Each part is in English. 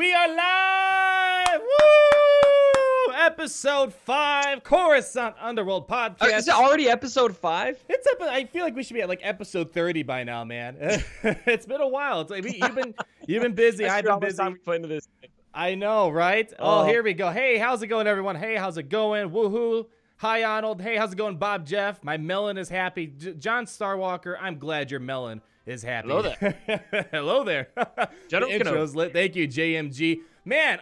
We are live! Woo! Episode 5, Coruscant Underworld Podcast. Is it already episode 5? I feel like we should be at like episode 30 by now, man. It's been a while. It's like you've been busy. I've been busy. Time we put into this thing. I know, right? Oh, here we go. Hey, how's it going, everyone? Hey, how's it going? Woohoo! Hi, Arnold. Hey, how's it going, Bob Jeff? My melon is happy. John Starwalker, I'm glad your melon is happy. Hello there. Hello there. The intro's lit. Thank you, JMG. Man,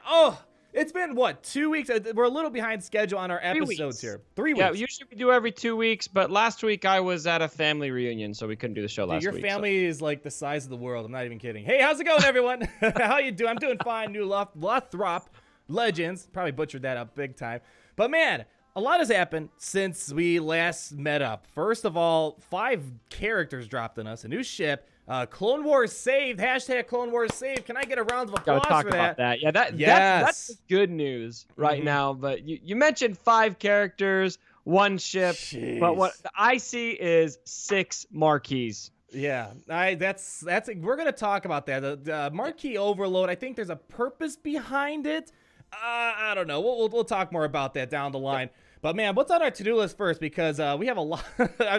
it's been, what, 2 weeks? We're a little behind schedule on our episodes here. 3 weeks. Yeah, usually we do every 2 weeks, but last week I was at a family reunion, so we couldn't do the show last week. Your family is like the size of the world. I'm not even kidding. Hey, how's it going, everyone? How you doing? I'm doing fine. New Lothrop Legends. Probably butchered that up big time. But, man, a lot has happened since we last met up. First of all, 5 characters dropped on us. A new ship. Clone Wars saved. Hashtag Clone Wars saved. Can I get a round of applause talk for about that? Yeah, that's good news right now. But you mentioned 5 characters, 1 ship. Jeez. But what I see is 6 marquees. Yeah, that's we're gonna talk about that. The Marquee overload. I think there's a purpose behind it. I don't know. We'll talk more about that down the line. But man, what's on our to-do list first? Because we have a lot.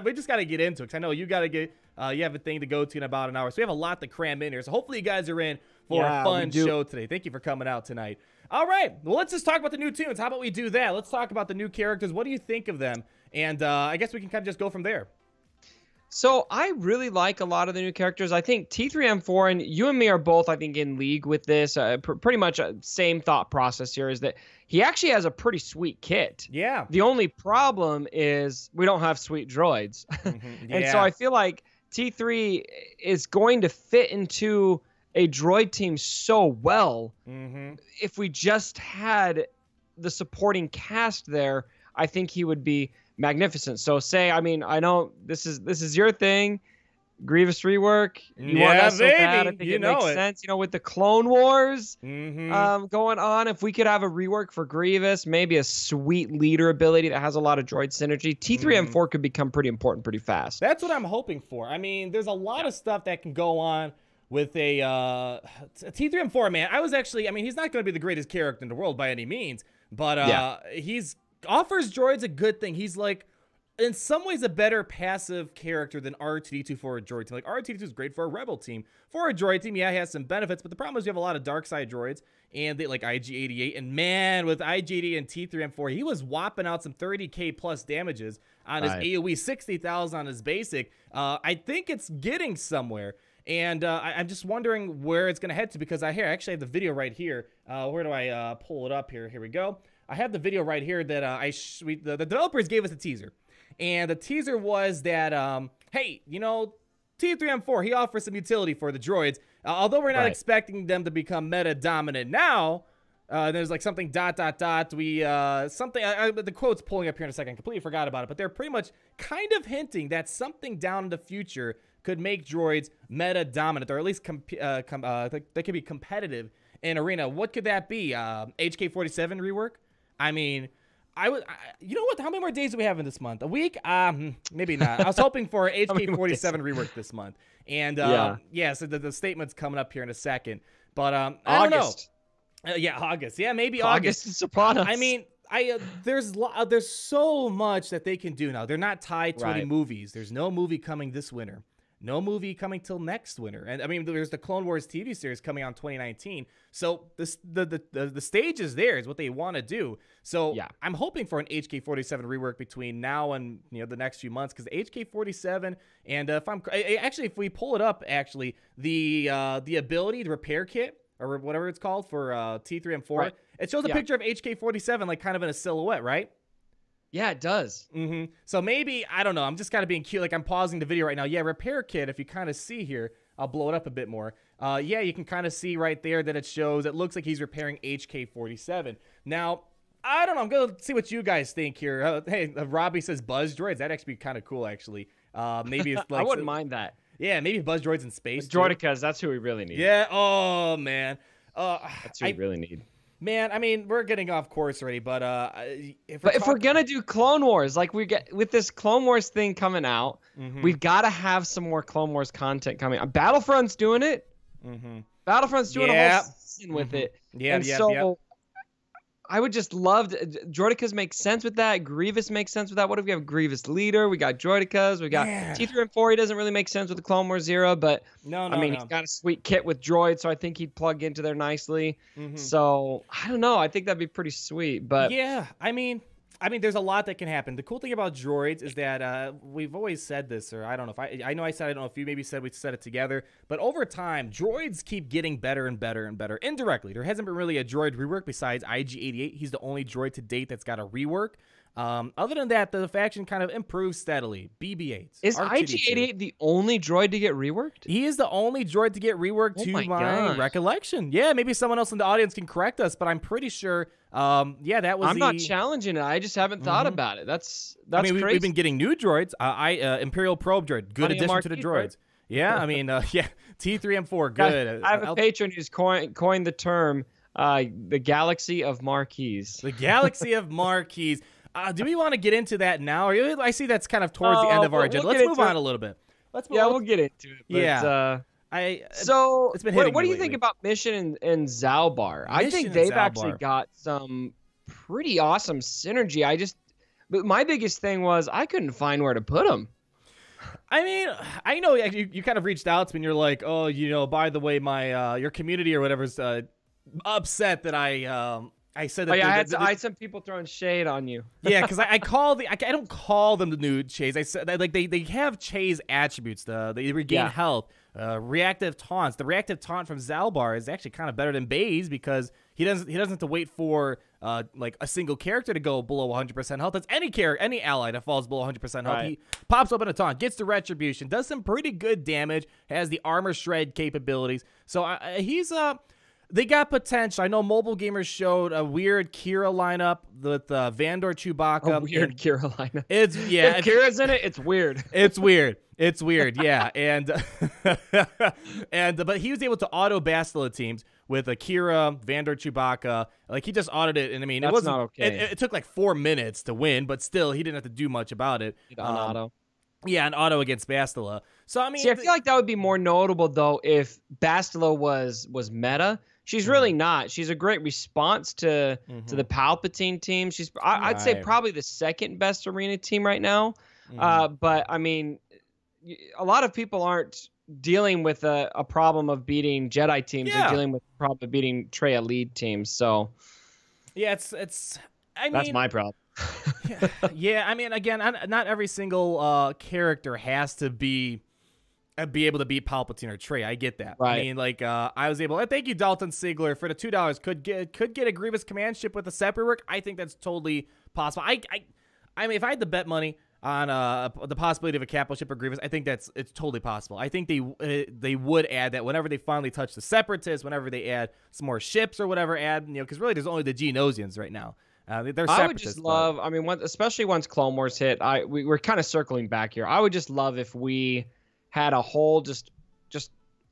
We just got to get into it. Because I know you got to get. You have a thing to go to in about an hour, so we have a lot to cram in here. So hopefully you guys are in for a fun show today. Thank you for coming out tonight. All right, well, let's just talk about the new tunes. How about we do that? Let's talk about the new characters. What do you think of them? And I guess we can kind of just go from there. So I really like a lot of the new characters. I think T3M4, and you and me are both, I think, in league with this. Pretty much same thought process here is that he actually has a pretty sweet kit. Yeah. The only problem is we don't have sweet droids. Yeah. And so I feel like T3 is going to fit into a droid team so well. If we just had the supporting cast there, I think he would be magnificent. So I know this is your thing, Grievous rework. You want that so bad. I think it makes sense. You know, with the Clone Wars going on, if we could have a rework for Grievous, maybe a sweet leader ability that has a lot of droid synergy, T3M4 could become pretty important pretty fast. That's what I'm hoping for. I mean, there's a lot of stuff that can go on with a T3M4, man. He's not going to be the greatest character in the world by any means, but he's offers droids a good thing. He's like, in some ways, a better passive character than R2-D2 for a droid team. Like, R2-D2 is great for a rebel team. For a droid team, yeah, he has some benefits, but the problem is you have a lot of dark side droids, and they like IG-88. And man, with IG-88 and T3M4, he was whopping out some 30k plus damages on his AoE, 60,000 on his basic. I think it's getting somewhere. And I'm just wondering where it's going to head to, because I actually have the video right here. Where do I pull it up here? Here we go. I have the video right here that the developers gave us a teaser. And the teaser was that, hey, you know, T3M4, he offers some utility for the droids. Although we're not expecting them to become meta dominant now, there's like something ... the quote's pulling up here in a second. I completely forgot about it. But they're pretty much kind of hinting that something down in the future could make droids meta dominant, or at least they could be competitive in arena. What could that be? HK47 rework? I mean, you know what? How many more days do we have in this month? A week? Maybe not. I was hoping for HK47 rework this month. And so the statement's coming up here in a second. But I don't know. August. Yeah, maybe August. August is upon us. I mean, there's so much that they can do now. They're not tied to any movies. There's no movie coming this winter. No movie coming till next winter. And I mean, there's the Clone Wars TV series coming out in 2019. So the stage is there, is what they want to do. So I'm hoping for an HK47 rework between now and the next few months, because HK47 and if we pull it up, the ability, the repair kit or whatever it's called for T3M4, it shows a picture of HK47 like kind of in a silhouette, right? Yeah, it does. So maybe, I don't know, I'm just kind of being cute. Like, I'm pausing the video right now. Yeah, repair kit, if you kind of see here, I'll blow it up a bit more. You can kind of see right there that it looks like he's repairing HK47. Now, I don't know. I'm going to see what you guys think here. Hey, Robbie says Buzz Droids. That'd actually be kind of cool, actually. Maybe it's like... I wouldn't mind that. Yeah, maybe Buzz Droids in space. Droidicas, that's who we really need. Yeah, oh, man. That's who we really need. Man, I mean, we're getting off course already, but if we're gonna do Clone Wars, like we get with this Clone Wars thing coming out, we've got to have some more Clone Wars content coming. Battlefront's doing it. Battlefront's doing a whole frozen with it. Yeah, and so I would just love to, Droidicas make sense with that. Grievous makes sense with that. What if we have Grievous leader? We got Droidicas. We got T3 and 4. He doesn't really make sense with the Clone Wars era, but I mean, he's got a sweet kit with droids, so I think he'd plug into there nicely. So I don't know. I think that'd be pretty sweet. But yeah, I mean, there's a lot that can happen. The cool thing about droids is that we've always said this, or I don't know if I know I said, I don't know if you maybe said we said it together, but over time, droids keep getting better and better and better. Indirectly, there hasn't been really a droid rework besides IG-88. He's the only droid to date that's got a rework. Other than that, the faction kind of improves steadily. BB-8s. Is IG-88 the only droid to get reworked? He is the only droid to get reworked to my recollection. Yeah, maybe someone else in the audience can correct us, but I'm pretty sure. Yeah, that was. I'm not challenging it. I just haven't thought about it. That's I mean, crazy. we've been getting new droids. Imperial Probe droid, good addition Marquee, to the droids. right? Yeah, I mean, yeah, T3 and 4, good. I have a patron who's coined the term the Galaxy of Marquees. The Galaxy of Marquees. Do we want to get into that now? I see that's kind of towards the end of our agenda. Let's move on a little bit. We'll get into it. But, yeah. It's been what do you think about Mission and Zaalbar? I think they've actually got some pretty awesome synergy. But my biggest thing was I couldn't find where to put them. I mean, I know you kind of reached out to me and you're like, oh, by the way, my your community or whatever's upset that I said that. I had some people throwing shade on you. Yeah, because I don't call them the new Chase. I said like they have Chase attributes. They regain health, reactive taunts. The reactive taunt from Zaalbar is actually kind of better than Baze because he doesn't have to wait for like a single character to go below 100% health. That's any ally that falls below 100% health. He pops up in a taunt, gets the retribution, does some pretty good damage, has the armor shred capabilities. So he's they got potential. I know mobile gamers showed a weird Kira lineup with Vandor, Chewbacca. A weird Kira lineup. If Kira's in it, it's weird. It's weird. It's weird, yeah. And but he was able to auto Bastila teams with Kira, Vandor, Chewbacca. Like he just autoed it, and I mean, it wasn't not okay. It took like 4 minutes to win, but still, he didn't have to do much about it. Auto. Yeah, an auto against Bastila. So I mean, I feel like that would be more notable though if Bastila was meta. She's really not. She's a great response to the Palpatine team. I'd say probably the second best arena team right now. But I mean, a lot of people aren't dealing with a problem of beating Jedi teams. They're dealing with the problem of beating Traya lead teams. So yeah, it's. I mean, that's my problem. Yeah, I mean, again, not every single character has to be able to beat Palpatine or Trey. I get that. Right. I mean, like, I was able. Thank you, Dalton Sigler, for the $2. Could get a Grievous command ship with a separate work. I think that's totally possible. I mean, if I had to bet money on the possibility of a capital ship or Grievous, I think it's totally possible. I think they would add that whenever they finally touch the Separatists, whenever they add some more ships or whatever. Because really there's only the Geonosians right now. They're I would just love. I mean, especially once Clone Wars hit. We're kind of circling back here. I would just love if we had a whole just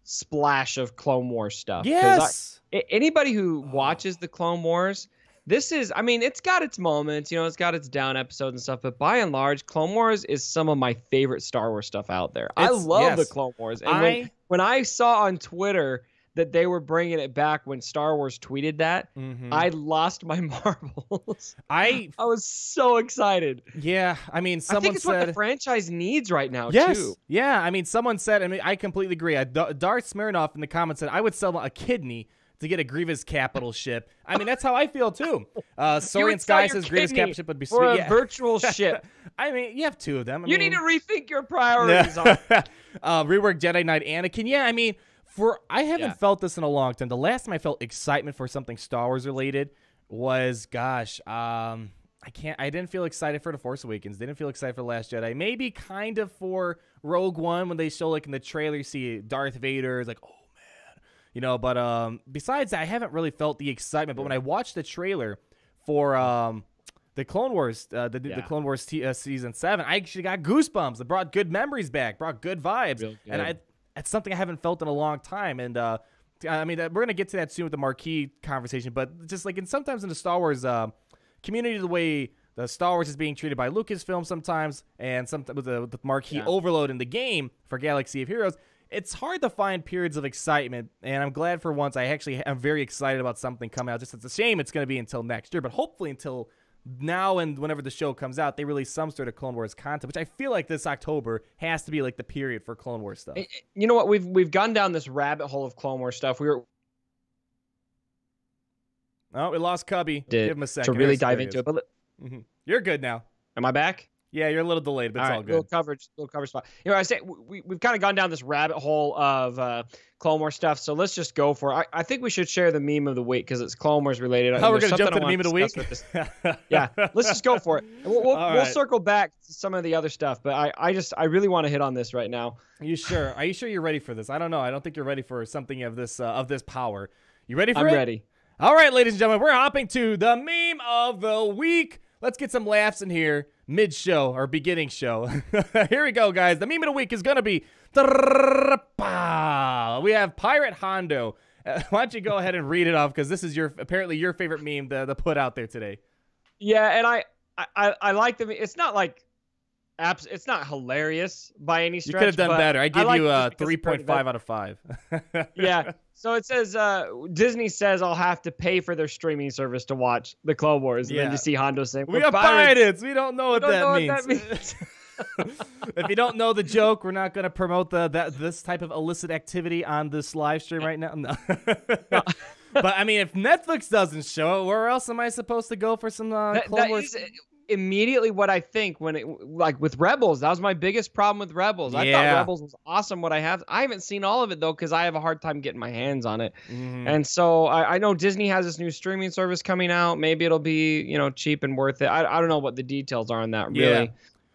splash of Clone Wars stuff. Yes. Anybody who watches the Clone Wars, I mean, it's got its moments, it's got its down episodes and stuff, but by and large, Clone Wars is some of my favorite Star Wars stuff out there. I love the Clone Wars. And when I saw on Twitter that they were bringing it back when Star Wars tweeted that, I lost my marbles. I was so excited. Yeah, I mean, someone I think it's said what the franchise needs right now, too. Yeah, I mean, someone said, I mean, I completely agree. Darth Smirnoff in the comments said, I would sell a kidney to get a Grievous capital ship. I mean, that's how I feel, too. Sorian Sky says Grievous capital ship would be sweet. Or a virtual ship. I mean, you have two of them. You need to rethink your priorities. Rework Jedi Knight Anakin. Yeah, I mean, I haven't felt this in a long time. The last time I felt excitement for something Star Wars related was, I didn't feel excited for The Force Awakens. Didn't feel excited for The Last Jedi. Maybe kind of for Rogue One when they show, like, in the trailer, you see Darth Vader. It's like, oh, man. But besides that, I haven't really felt the excitement. But when I watched the trailer for the Clone Wars, the Clone Wars Season 7, I actually got goosebumps. It brought good memories back, brought good vibes. And it's something I haven't felt in a long time. And I mean, we're going to get to that soon with the Marquee conversation. But just like sometimes in the Star Wars community, the way the Star Wars is being treated by Lucasfilm sometimes, and sometimes with the Marquee overload in the game for Galaxy of Heroes, it's hard to find periods of excitement, and I'm glad for once I actually am very excited about something coming out. Just it's a shame it's going to be until next year, but hopefully until now and whenever the show comes out, they release some sort of Clone Wars content, which I feel like this October has to be like the period for Clone Wars stuff. You know what? We've gone down this rabbit hole of Clone Wars stuff. Oh, we lost Cubby. Give him a second. To really dive into it. But You're good now. Am I back? Yeah, you're a little delayed, but it's all good. Little coverage spot. You know, I say we've kind of gone down this rabbit hole of Clone Wars stuff, so let's just go for it. I think we should share the meme of the week because it's Clone Wars related. Oh, we're going to jump to the meme of the week? Yeah, let's just go for it. We'll circle back to some of the other stuff, but I really want to hit on this right now. Are you sure? Are you sure you're ready for this? I don't know. I don't think you're ready for something of this power. You ready for it? I'm ready. All right, ladies and gentlemen, we're hopping to the meme of the week. Let's get some laughs in here mid-show or beginning show. Here we go, guys. The meme of the week is going to be... We have Pirate Hondo. Why don't you go ahead and read it off, because this is apparently your favorite meme to put out there today. Yeah, and I like the meme. It's not like... It's not hilarious by any stretch. You could have done better. I give you a 3.5 out of 5. Yeah. So it says, Disney says I'll have to pay for their streaming service to watch the Clone Wars. And then you see Hondo saying, we are pirates. We don't know what that means. If you don't know the joke, we're not going to promote this type of illicit activity on this live stream right now. No. But, I mean, if Netflix doesn't show it, where else am I supposed to go for some Clone Wars? Immediately what I think when with Rebels, that was my biggest problem with Rebels. I thought Rebels was awesome. I haven't seen all of it though, because I have a hard time getting my hands on it. And so I know Disney has this new streaming service coming out. Maybe it'll be cheap and worth it. I don't know what the details are on that really.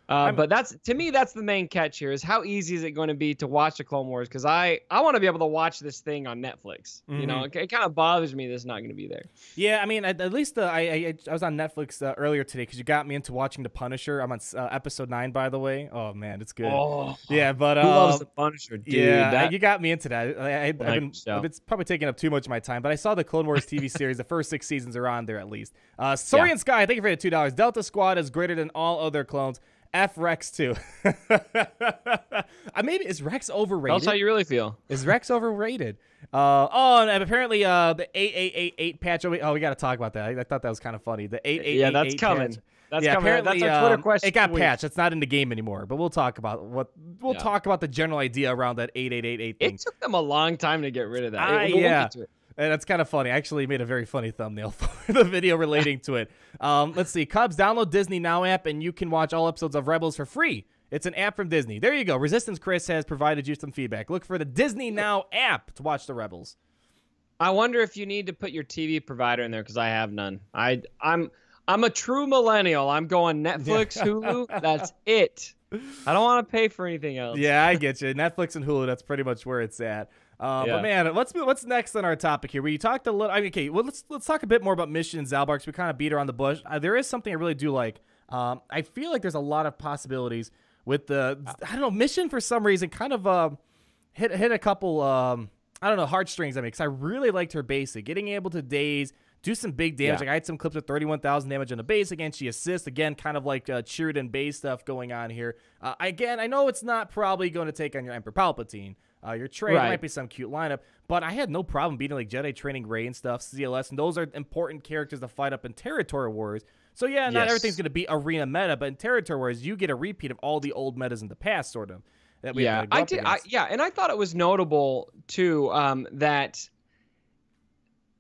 But to me that's the main catch here, is how easy is it going to be to watch the Clone Wars, because I want to be able to watch this thing on Netflix. It kind of bothers me that it's not going to be there. Yeah, I mean, at least I was on Netflix earlier today because you got me into watching The Punisher. I'm on episode 9, by the way. Oh man, it's good. Yeah, but who loves The Punisher, dude? Yeah, you got me into that. It's probably taking up too much of my time, but I saw the Clone Wars TV series. The first 6 seasons are on there at least. Sorian Sky, thank you for the $2. Delta Squad is greater than all other clones. F Rex too. Maybe is Rex overrated? Tell us how you really feel. Is Rex overrated? And apparently the 8888 patch. Oh, we got to talk about that. I thought that was kind of funny. The 8888. Yeah, that's coming. Patch. That's coming. Apparently, that's our Twitter question. It got patched. It's not in the game anymore. But we'll talk about talk about the general idea around that 8888 thing. It took them a long time to get rid of that. We'll get to it. And that's kind of funny. I actually made a very funny thumbnail for the video relating to it. Let's see. Cubs, download Disney Now app, and you can watch all episodes of Rebels for free. It's an app from Disney. There you go. Resistance Chris has provided you some feedback. Look for the Disney Now app to watch the Rebels. I wonder if you need to put your TV provider in there, because I have none. I'm a true millennial. I'm going Netflix, Hulu. That's it. I don't want to pay for anything else. Yeah, I get you. Netflix and Hulu, that's pretty much where it's at. But man, what's next on our topic here? We talked a little. Okay, well let's talk a bit more about Mission and Zaalbar, because we kind of beat around the bush. There is something I really do like. I feel like there's a lot of possibilities with the Mission for some reason kind of hit a couple heartstrings. Because I really liked her basic, getting able to daze, do some big damage. Like I had some clips with 31,000 damage on the base. Again, she assists. Again, kind of like Sheridan base stuff going on here. Again, I know it's not probably going to take on your Emperor Palpatine. Your trade might be some cute lineup, but I had no problem beating like Jedi Training Rey and stuff, CLS, and those are important characters to fight up in Territory Wars. So yeah, not everything's going to be arena meta, but in Territory Wars, you get a repeat of all the old metas in the past, sort of. That we I did. And I thought it was notable too that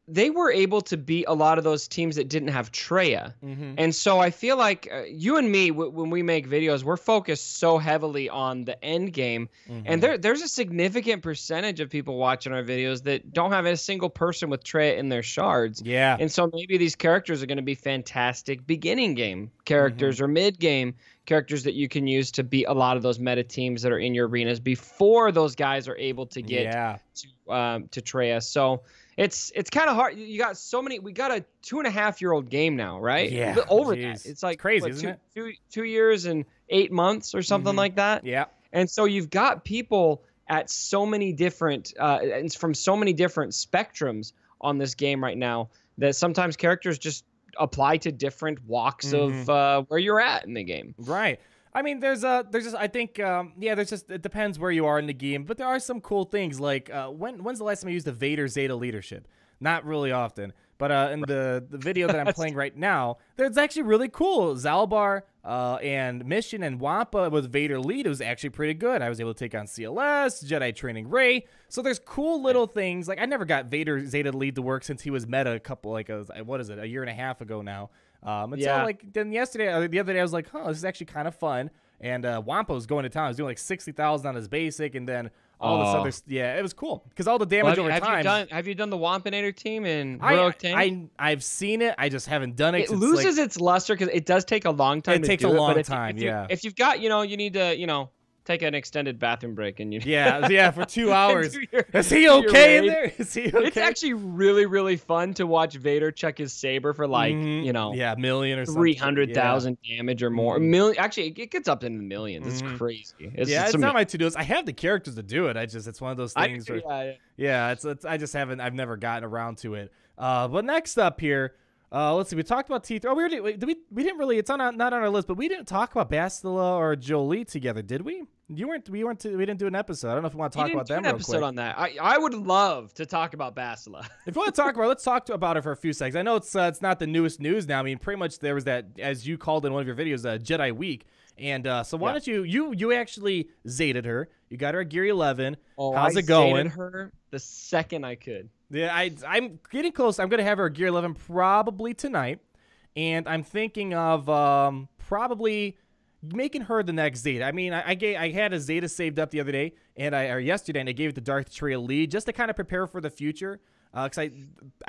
they were able to beat a lot of those teams that didn't have Traya. And so I feel like you and me, when we make videos, we're focused so heavily on the end game. And there's a significant percentage of people watching our videos that don't have a single person with Traya in their shards. Yeah. And so maybe these characters are going to be fantastic beginning game characters or mid game characters that you can use to beat a lot of those meta teams that are in your arenas before those guys are able to get to Traya. So it's kind of hard. You got so many. We got a 2.5-year-old game now, right? Yeah. Over that. It's like crazy, isn't it? 2 years and 8 months or something like that. Yeah. And so you've got people at so many different, from so many different spectrums on this game right now that sometimes characters just apply to different walks of where you're at in the game. Right. I mean, there's just, I think, yeah, there's just, it depends where you are in the game, but there are some cool things, like, when's the last time I used the Vader Zeta leadership? Not really often, but in the video that I'm playing right now, there's actually really cool. Zaalbar and Mission and Wampa with Vader lead, it was actually pretty good. I was able to take on CLS, Jedi training Rey, so there's cool little things. Like, I never got Vader Zeta lead to work since he was meta a couple, like, what is it, a year and a half ago now. Until like then yesterday, the other day, I was like, huh, this is actually kind of fun. And Wampa was going to town. I was doing like 60,000 on his basic, and then all this other, yeah, it was cool because all the damage over time. Have you done the Wampinator team in Heroic Tank? I've seen it. I just haven't done it. It loses its luster because it does take a long time. It takes a long time. Yeah. If you've got, you need to, take an extended bathroom break and yeah, for 2 hours. Is he okay in there? Is he okay? It's actually really, really fun to watch Vader check his saber for like, yeah, million or something. 300,000 damage or more. Million. Actually, it gets up into the millions. It's crazy. It's not my to-dos. I have the characters to do it. It's one of those things where, I've never gotten around to it. But next up here, let's see. We talked about T3. Oh, we didn't really. It's not on our list, but we didn't talk about Bastila or Jolie together, did we? We didn't do an episode. I don't know if we want to talk about them real quick. Episode on that. I would love to talk about Bastila. If you want to talk about it, let's talk about it for a few seconds. I know it's not the newest news now. I mean, pretty much there was that, as you called in one of your videos, Jedi Week. And so why don't you actually Zeted her. You got her at Gear 11. Oh, how's it going? I Zeted her the second I could. Yeah, I'm getting close. I'm going to have her at Gear 11 probably tonight. And I'm thinking of probably making her the next Zeta. I mean, I had a Zeta saved up the other day, or yesterday, and I gave it to Darth Trail lead just to kind of prepare for the future. Because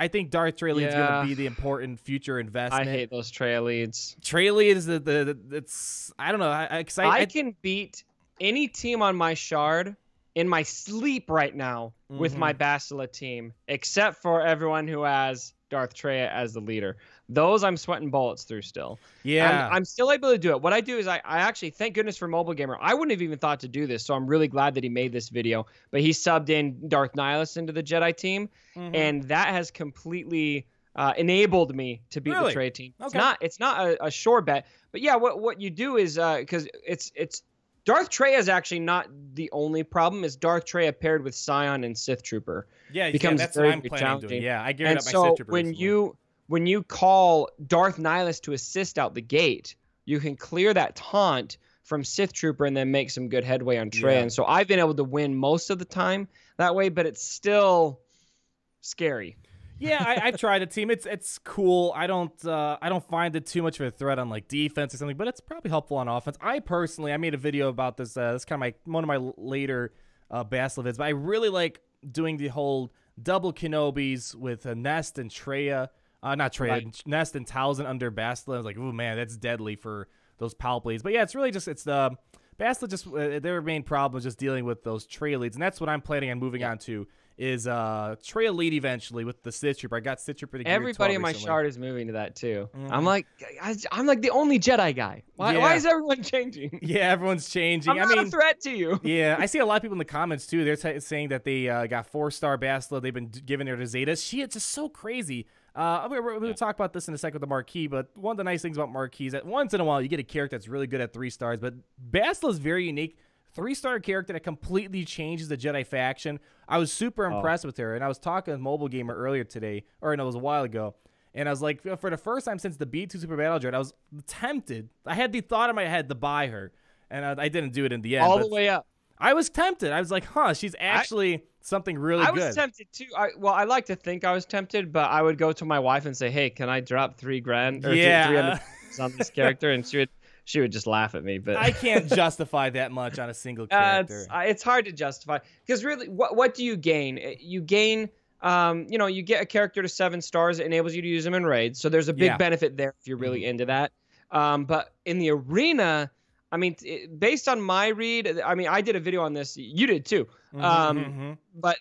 I think Darth Trail lead is going to be the important future investment. I hate those trail leads. Trail lead is it's I don't know. I can beat any team on my shard in my sleep right now with my Bastila team, except for everyone who has Darth Traya as the leader. Those I'm sweating bullets through still. Yeah. I'm still able to do it. What I do is I actually, thank goodness for Mobile Gamer, I wouldn't have even thought to do this, so I'm really glad that he made this video. But he subbed in Darth Nihilus into the Jedi team, and that has completely enabled me to beat the Traya team. Okay. It's not a sure bet. But yeah, what you do is, because it's Darth Traya is actually not the only problem. Is Darth Traya paired with Scion and Sith Trooper? Yeah, becomes that's what I'm planning on doing. Yeah, I geared up my Sith Trooper. When you call Darth Nihilus to assist out the gate, you can clear that taunt from Sith Trooper and then make some good headway on Traya. And so I've been able to win most of the time that way, but it's still scary. Yeah, I've tried a team. It's cool. I don't find it too much of a threat on like defense or something, but it's probably helpful on offense. I made a video about this. This is kind of one of my later Bastila vids, but I really like doing the whole double Kenobis with Nest and Traya. Not Traya, Nest and Towson under Bastila. I was like, ooh, man, that's deadly for those power plays. But yeah, it's really just, Bastila their main problem is just dealing with those Traya leads. And that's what I'm planning on moving on to is Traya lead eventually with the Sith Trooper. I got Sith Trooper to Gear 12 Everybody in my recently. shard is moving to that too. I'm like the only Jedi guy. Why is everyone changing? Yeah, everyone's chinging. I'm not a threat to you. Yeah, I see a lot of people in the comments too. They're saying that they got 4-star Bastila. They've been giving her to Zeta. It's just so crazy. We'll talk about this in a second with the Marquee, but one of the nice things about Marquee is that once in a while you get a character that's really good at 3 stars, but Bastila is very unique. 3-star character that completely changes the Jedi faction. I was super impressed with her, and I was talking with Mobile Gamer earlier today, or no, it was a while ago, and I was like, for the first time since the B2 Super Battle Droid, I was tempted. I had the thought in my head to buy her, and I didn't do it in the end. All the way up. I was tempted. I was like, huh, she's actually something really good. I was tempted too. I like to think I was tempted, but I would go to my wife and say, hey, can I drop $3,000 or $300 on this character? And she would just laugh at me. But I can't justify that much on a single character. It's hard to justify because really, what do you gain? You gain, you get a character to 7 stars. It enables you to use them in raids. So there's a big benefit there if you're really into that. But in the arena, I mean, based on my read, I mean, I did a video on this. You did too. But,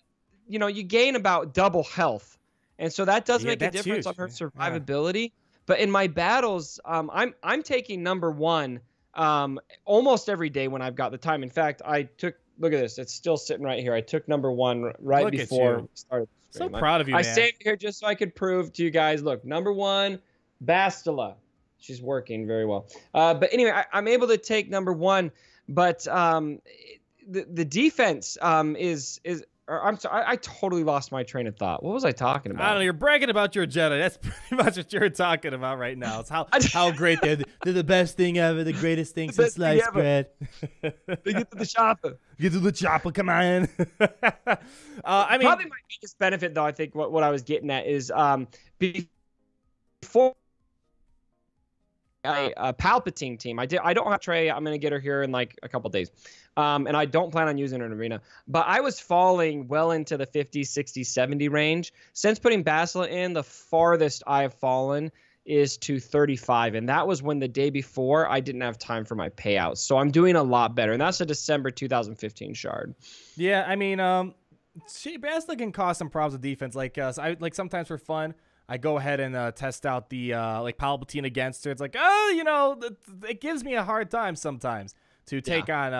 you gain about double health. And so that does make a difference on her survivability. But in my battles, I'm taking number 1 almost every day when I've got the time. In fact, look at this. It's still sitting right here. I took number 1 right before we started the stream. So proud of you, man. I saved it here just so I could prove to you guys, look, number 1, Bastila. She's working very well. But anyway, I'm able to take number 1, but the defense is. Or, I'm sorry, I totally lost my train of thought. What was I talking about? I don't know. You're bragging about your Jedi. That's pretty much what you're talking about right now. It's how great they're the best thing ever, the greatest thing since sliced bread. They get to the chopper. Get to the chopper, come on. I mean, probably my biggest benefit, though, I think what I was getting at is before a Palpatine team. I don't have Trey. I'm gonna get her here in like a couple days, and I don't plan on using her in arena. But I was falling well into the 50, 60, 70 range. Since putting Bastila in, the farthest I have fallen is to 35, and that was when the day before I didn't have time for my payouts. So I'm doing a lot better, and that's a December 2015 shard. Yeah, I mean, Bastila can cause some problems with defense. Like, I like sometimes for fun, I go ahead and test out the like Palpatine against her. It's like, it gives me a hard time sometimes to take on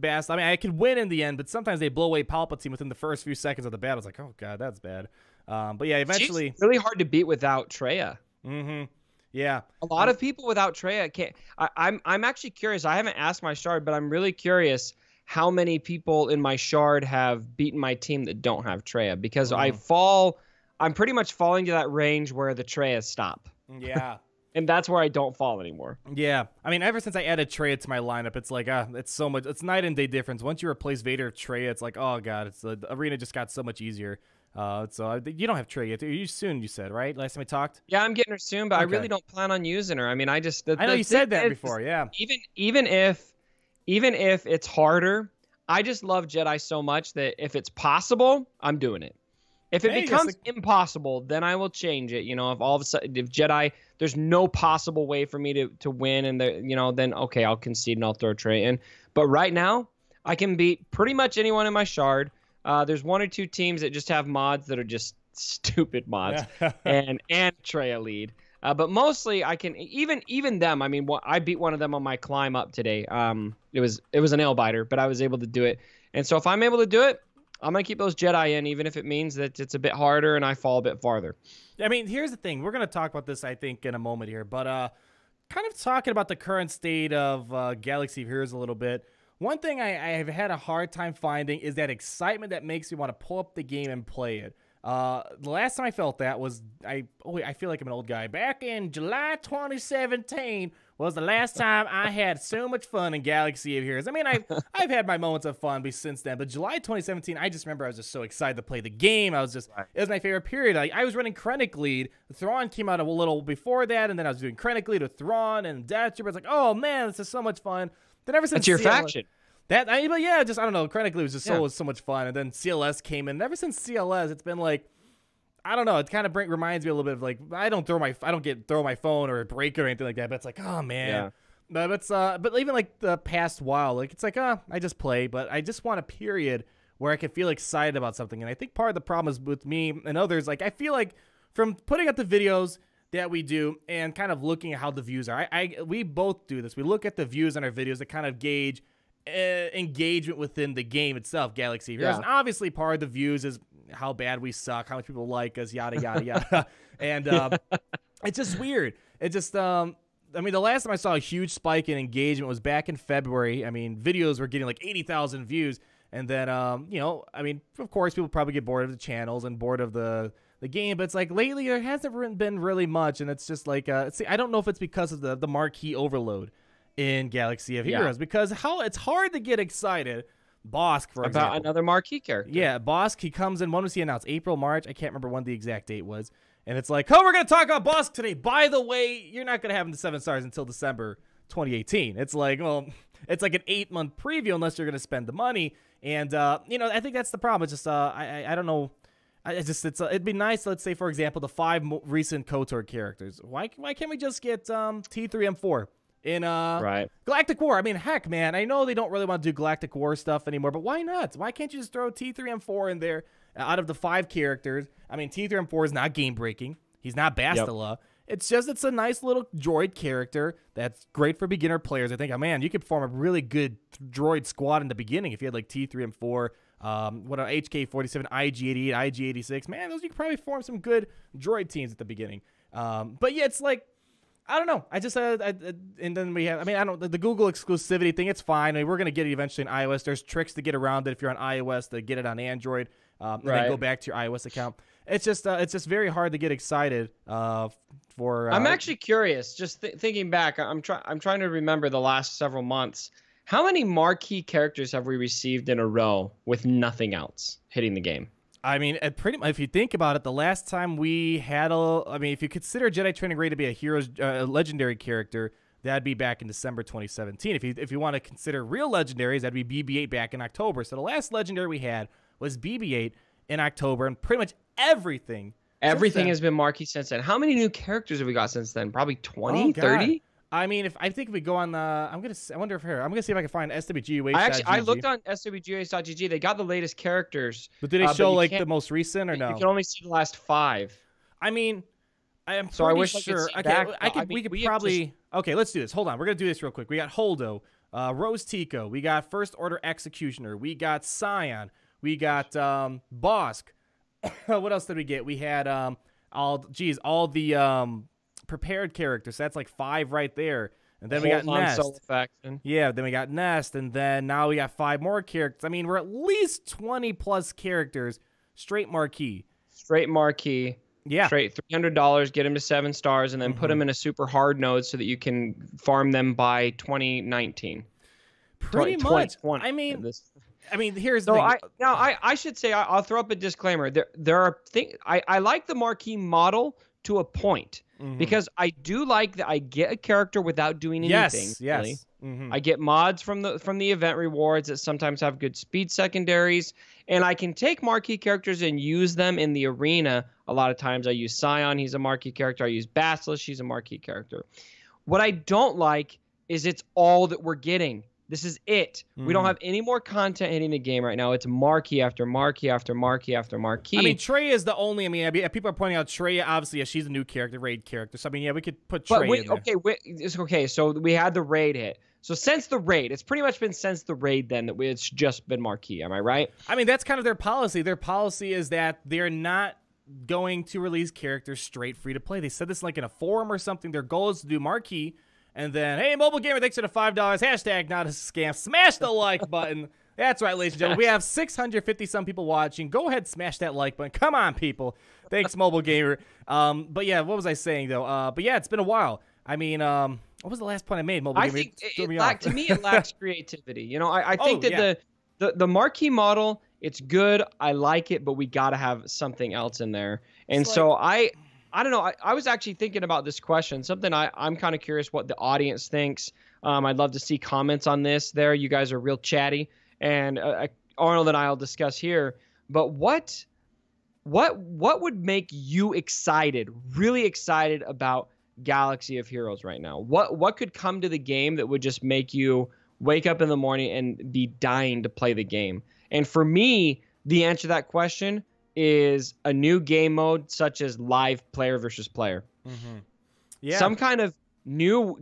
Bastila. I mean, I could win in the end, but sometimes they blow away Palpatine within the first few seconds of the battle. It's like, oh god, that's bad. But yeah, eventually, she's really hard to beat without Traya. Mm-hmm. Yeah, a lot of people without Traya can't. I'm actually curious. I haven't asked my shard, but I'm really curious how many people in my shard have beaten my team that don't have Traya, because I'm pretty much falling to that range where the Treyas stop. Yeah. And that's where I don't fall anymore. Yeah. I mean, ever since I added Traya to my lineup, it's like, it's so much. It's night and day difference. Once you replace Vader with Traya, it's like, oh, God, the arena just got so much easier. So you don't have Traya yet. You soon, you said, right? Last time we talked? Yeah, I'm getting her soon, but okay. I really don't plan on using her. I mean, I know you said that before, yeah. Even if it's harder, I just love Jedi so much that if it's possible, I'm doing it. If it becomes impossible, then I will change it. If all of a sudden, if Jedi, there's no possible way for me to win, and then okay, I'll concede and I'll throw Trey in. But right now, I can beat pretty much anyone in my shard. There's 1 or 2 teams that just have mods that are just stupid mods, and Trey lead. But mostly, I can even them. I mean, I beat one of them on my climb up today. It was a nail biter, but I was able to do it. And so if I'm able to do it, I'm going to keep those Jedi in, even if it means that it's a bit harder and I fall a bit farther. I mean, here's the thing. We're going to talk about this, I think, in a moment here. But kind of talking about the current state of Galaxy of Heroes a little bit. One thing I have had a hard time finding is that excitement that makes me want to pull up the game and play it. The last time I felt that was, I feel like I'm an old guy. Back in July 2017 was the last time I had so much fun in Galaxy of Heroes. I mean, I've had my moments of fun since then, but July 2017, I just remember I was just so excited to play the game. It was my favorite period. I was running Krennic lead. Thrawn came out a little before that, and then I was doing Krennic lead with Thrawn and Death Trooper. It's like, oh man, this is so much fun. Then ever since that's your faction. But yeah, just I don't know. Krennic lead was just so much fun, and then CLS came in. And ever since CLS, it's been like, I don't know. It kind of reminds me a little bit of like I don't throw my phone or break it or anything like that. But it's like, oh man. Yeah. But even like the past while, like it's like I just play, but I just want a period where I can feel excited about something. And I think part of the problem is with me and others. Like I feel like from putting up the videos that we do and kind of looking at how the views are. We both do this. We look at the views on our videos to kind of gauge engagement within the game itself, Galaxy of Heroes. And obviously part of the views is how bad we suck, how much people like us, yada yada yada. And it's just weird. It just I mean, the last time I saw a huge spike in engagement was back in February. I mean, videos were getting like 80,000 views, and then I mean, of course people probably get bored of the channels and bored of the game, but it's like lately there hasn't been really much, and it's just like I don't know if it's because of the marquee overload in Galaxy of Heroes, because it's hard to get excited. Bosk, for example. About another marquee character. Yeah, Bosk, he comes in, when was he announced? April, March? I can't remember when the exact date was. And it's like, oh, we're going to talk about Bosk today. By the way, you're not going to have him to 7 stars until December 2018. It's like, well, it's like an 8-month preview unless you're going to spend the money. And, I think that's the problem. It's just, I don't know. It'd be nice, let's say, for example, the 5 recent KOTOR characters. Why can't we just get T3 and 4? In Galactic War. I mean, heck, man, I know they don't really want to do Galactic War stuff anymore, but why not? Why can't you just throw T3 and 4 in there out of the 5 characters? I mean, T3 and 4 is not game-breaking. He's not Bastila. Yep. It's a nice little droid character that's great for beginner players. I think, man, you could form a really good droid squad in the beginning if you had like T3 and 4, HK-47, IG-88, IG-86. Man, you could probably form some good droid teams at the beginning. But yeah, it's like, I don't know. I just and then we have. I mean, I don't the Google exclusivity thing. It's fine. I mean, we're gonna get it eventually in iOS. There's tricks to get around it if you're on iOS to get it on Android, and then go back to your iOS account. It's just very hard to get excited for. I'm actually curious. Just thinking back, I'm trying to remember the last several months. How many marquee characters have we received in a row with nothing else hitting the game? I mean, pretty much, if you think about it, the last time we had if you consider Jedi Training Rey to be a hero's legendary character, that'd be back in December 2017. If you want to consider real legendaries, that'd be BB-8 back in October. So the last legendary we had was BB-8 in October, and pretty much everything has been marquee since then. How many new characters have we got since then? Probably 20, 30? I mean, I think if we go on the, I wonder if I'm gonna see if I can find SWGUH. I looked on SWGUH.gg. They got the latest characters. But did they show like the most recent or no? You can only see the last 5. I mean, I'm pretty sure. We could probably. Okay, let's do this. Hold on, we're gonna do this real quick. We got Holdo, Rose Tico. We got First Order Executioner. We got Scion. We got Bosk. What else did we get? We had all the prepared characters. So that's like 5 right there. And then we got Nest. Yeah, then we got Nest, and then now we got 5 more characters. I mean, we're at least 20 plus characters. Straight marquee. Yeah. Straight $300, get them to 7 stars, and then put them in a super hard node so that you can farm them by 2019. Pretty much. I mean, here's the thing. I should say, I'll throw up a disclaimer. There are things I like the marquee model to a point. Because I do like that I get a character without doing anything. Yes. Really. I get mods from the event rewards that sometimes have good speed secondaries, and I can take marquee characters and use them in the arena. A lot of times I use Scion, he's a marquee character. I use Bastila, she's a marquee character. What I don't like is it's all that we're getting. This is it. We don't have any more content hitting the game right now. It's marquee after marquee after marquee after marquee. I mean, Trey is the only. I mean, people are pointing out Trey. Obviously, she's a new character, raid character. So I mean, yeah, we could put Trey in there. Okay. So we had the raid hit. So since the raid, it's pretty much been since the raid then that it's just been marquee. Am I right? I mean, that's kind of their policy. Their policy is that they're not going to release characters straight free to play. They said this like in a forum or something. Their goal is to do marquee. And then, hey, Mobile Gamer, thanks for the $5. Hashtag not a scam. Smash the like button. That's right, ladies and gentlemen. We have 650-some people watching. Go ahead, smash that like button. Come on, people. Thanks, Mobile Gamer. But yeah, what was I saying, though? But yeah, it's been a while. I mean, what was the last point I made, Mobile Gamer? To me, it lacks creativity. You know, I think that the marquee model, it's good. I like it, but we got to have something else in there. And so I don't know. I was actually thinking about this question, something I'm kind of curious what the audience thinks. I'd love to see comments on this there. You guys are real chatty, and Arnold and I will discuss here. But what would make you excited, really excited about Galaxy of Heroes right now? What could come to the game that would just make you wake up in the morning and be dying to play the game? And for me, the answer to that question is a new game mode such as live player versus player. Yeah. Some kind of new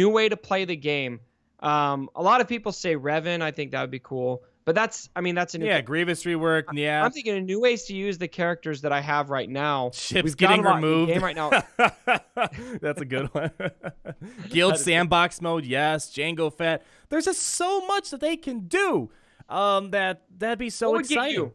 way to play the game. A lot of people say Revan. I think that would be cool. But that's a new Grievous rework. Yeah. I'm thinking of new ways to use the characters that I have right now. Ships getting removed. Game right now. That's a good one. Guild sandbox mode, yes. Django Fett. There's just so much that they can do. That'd be so exciting.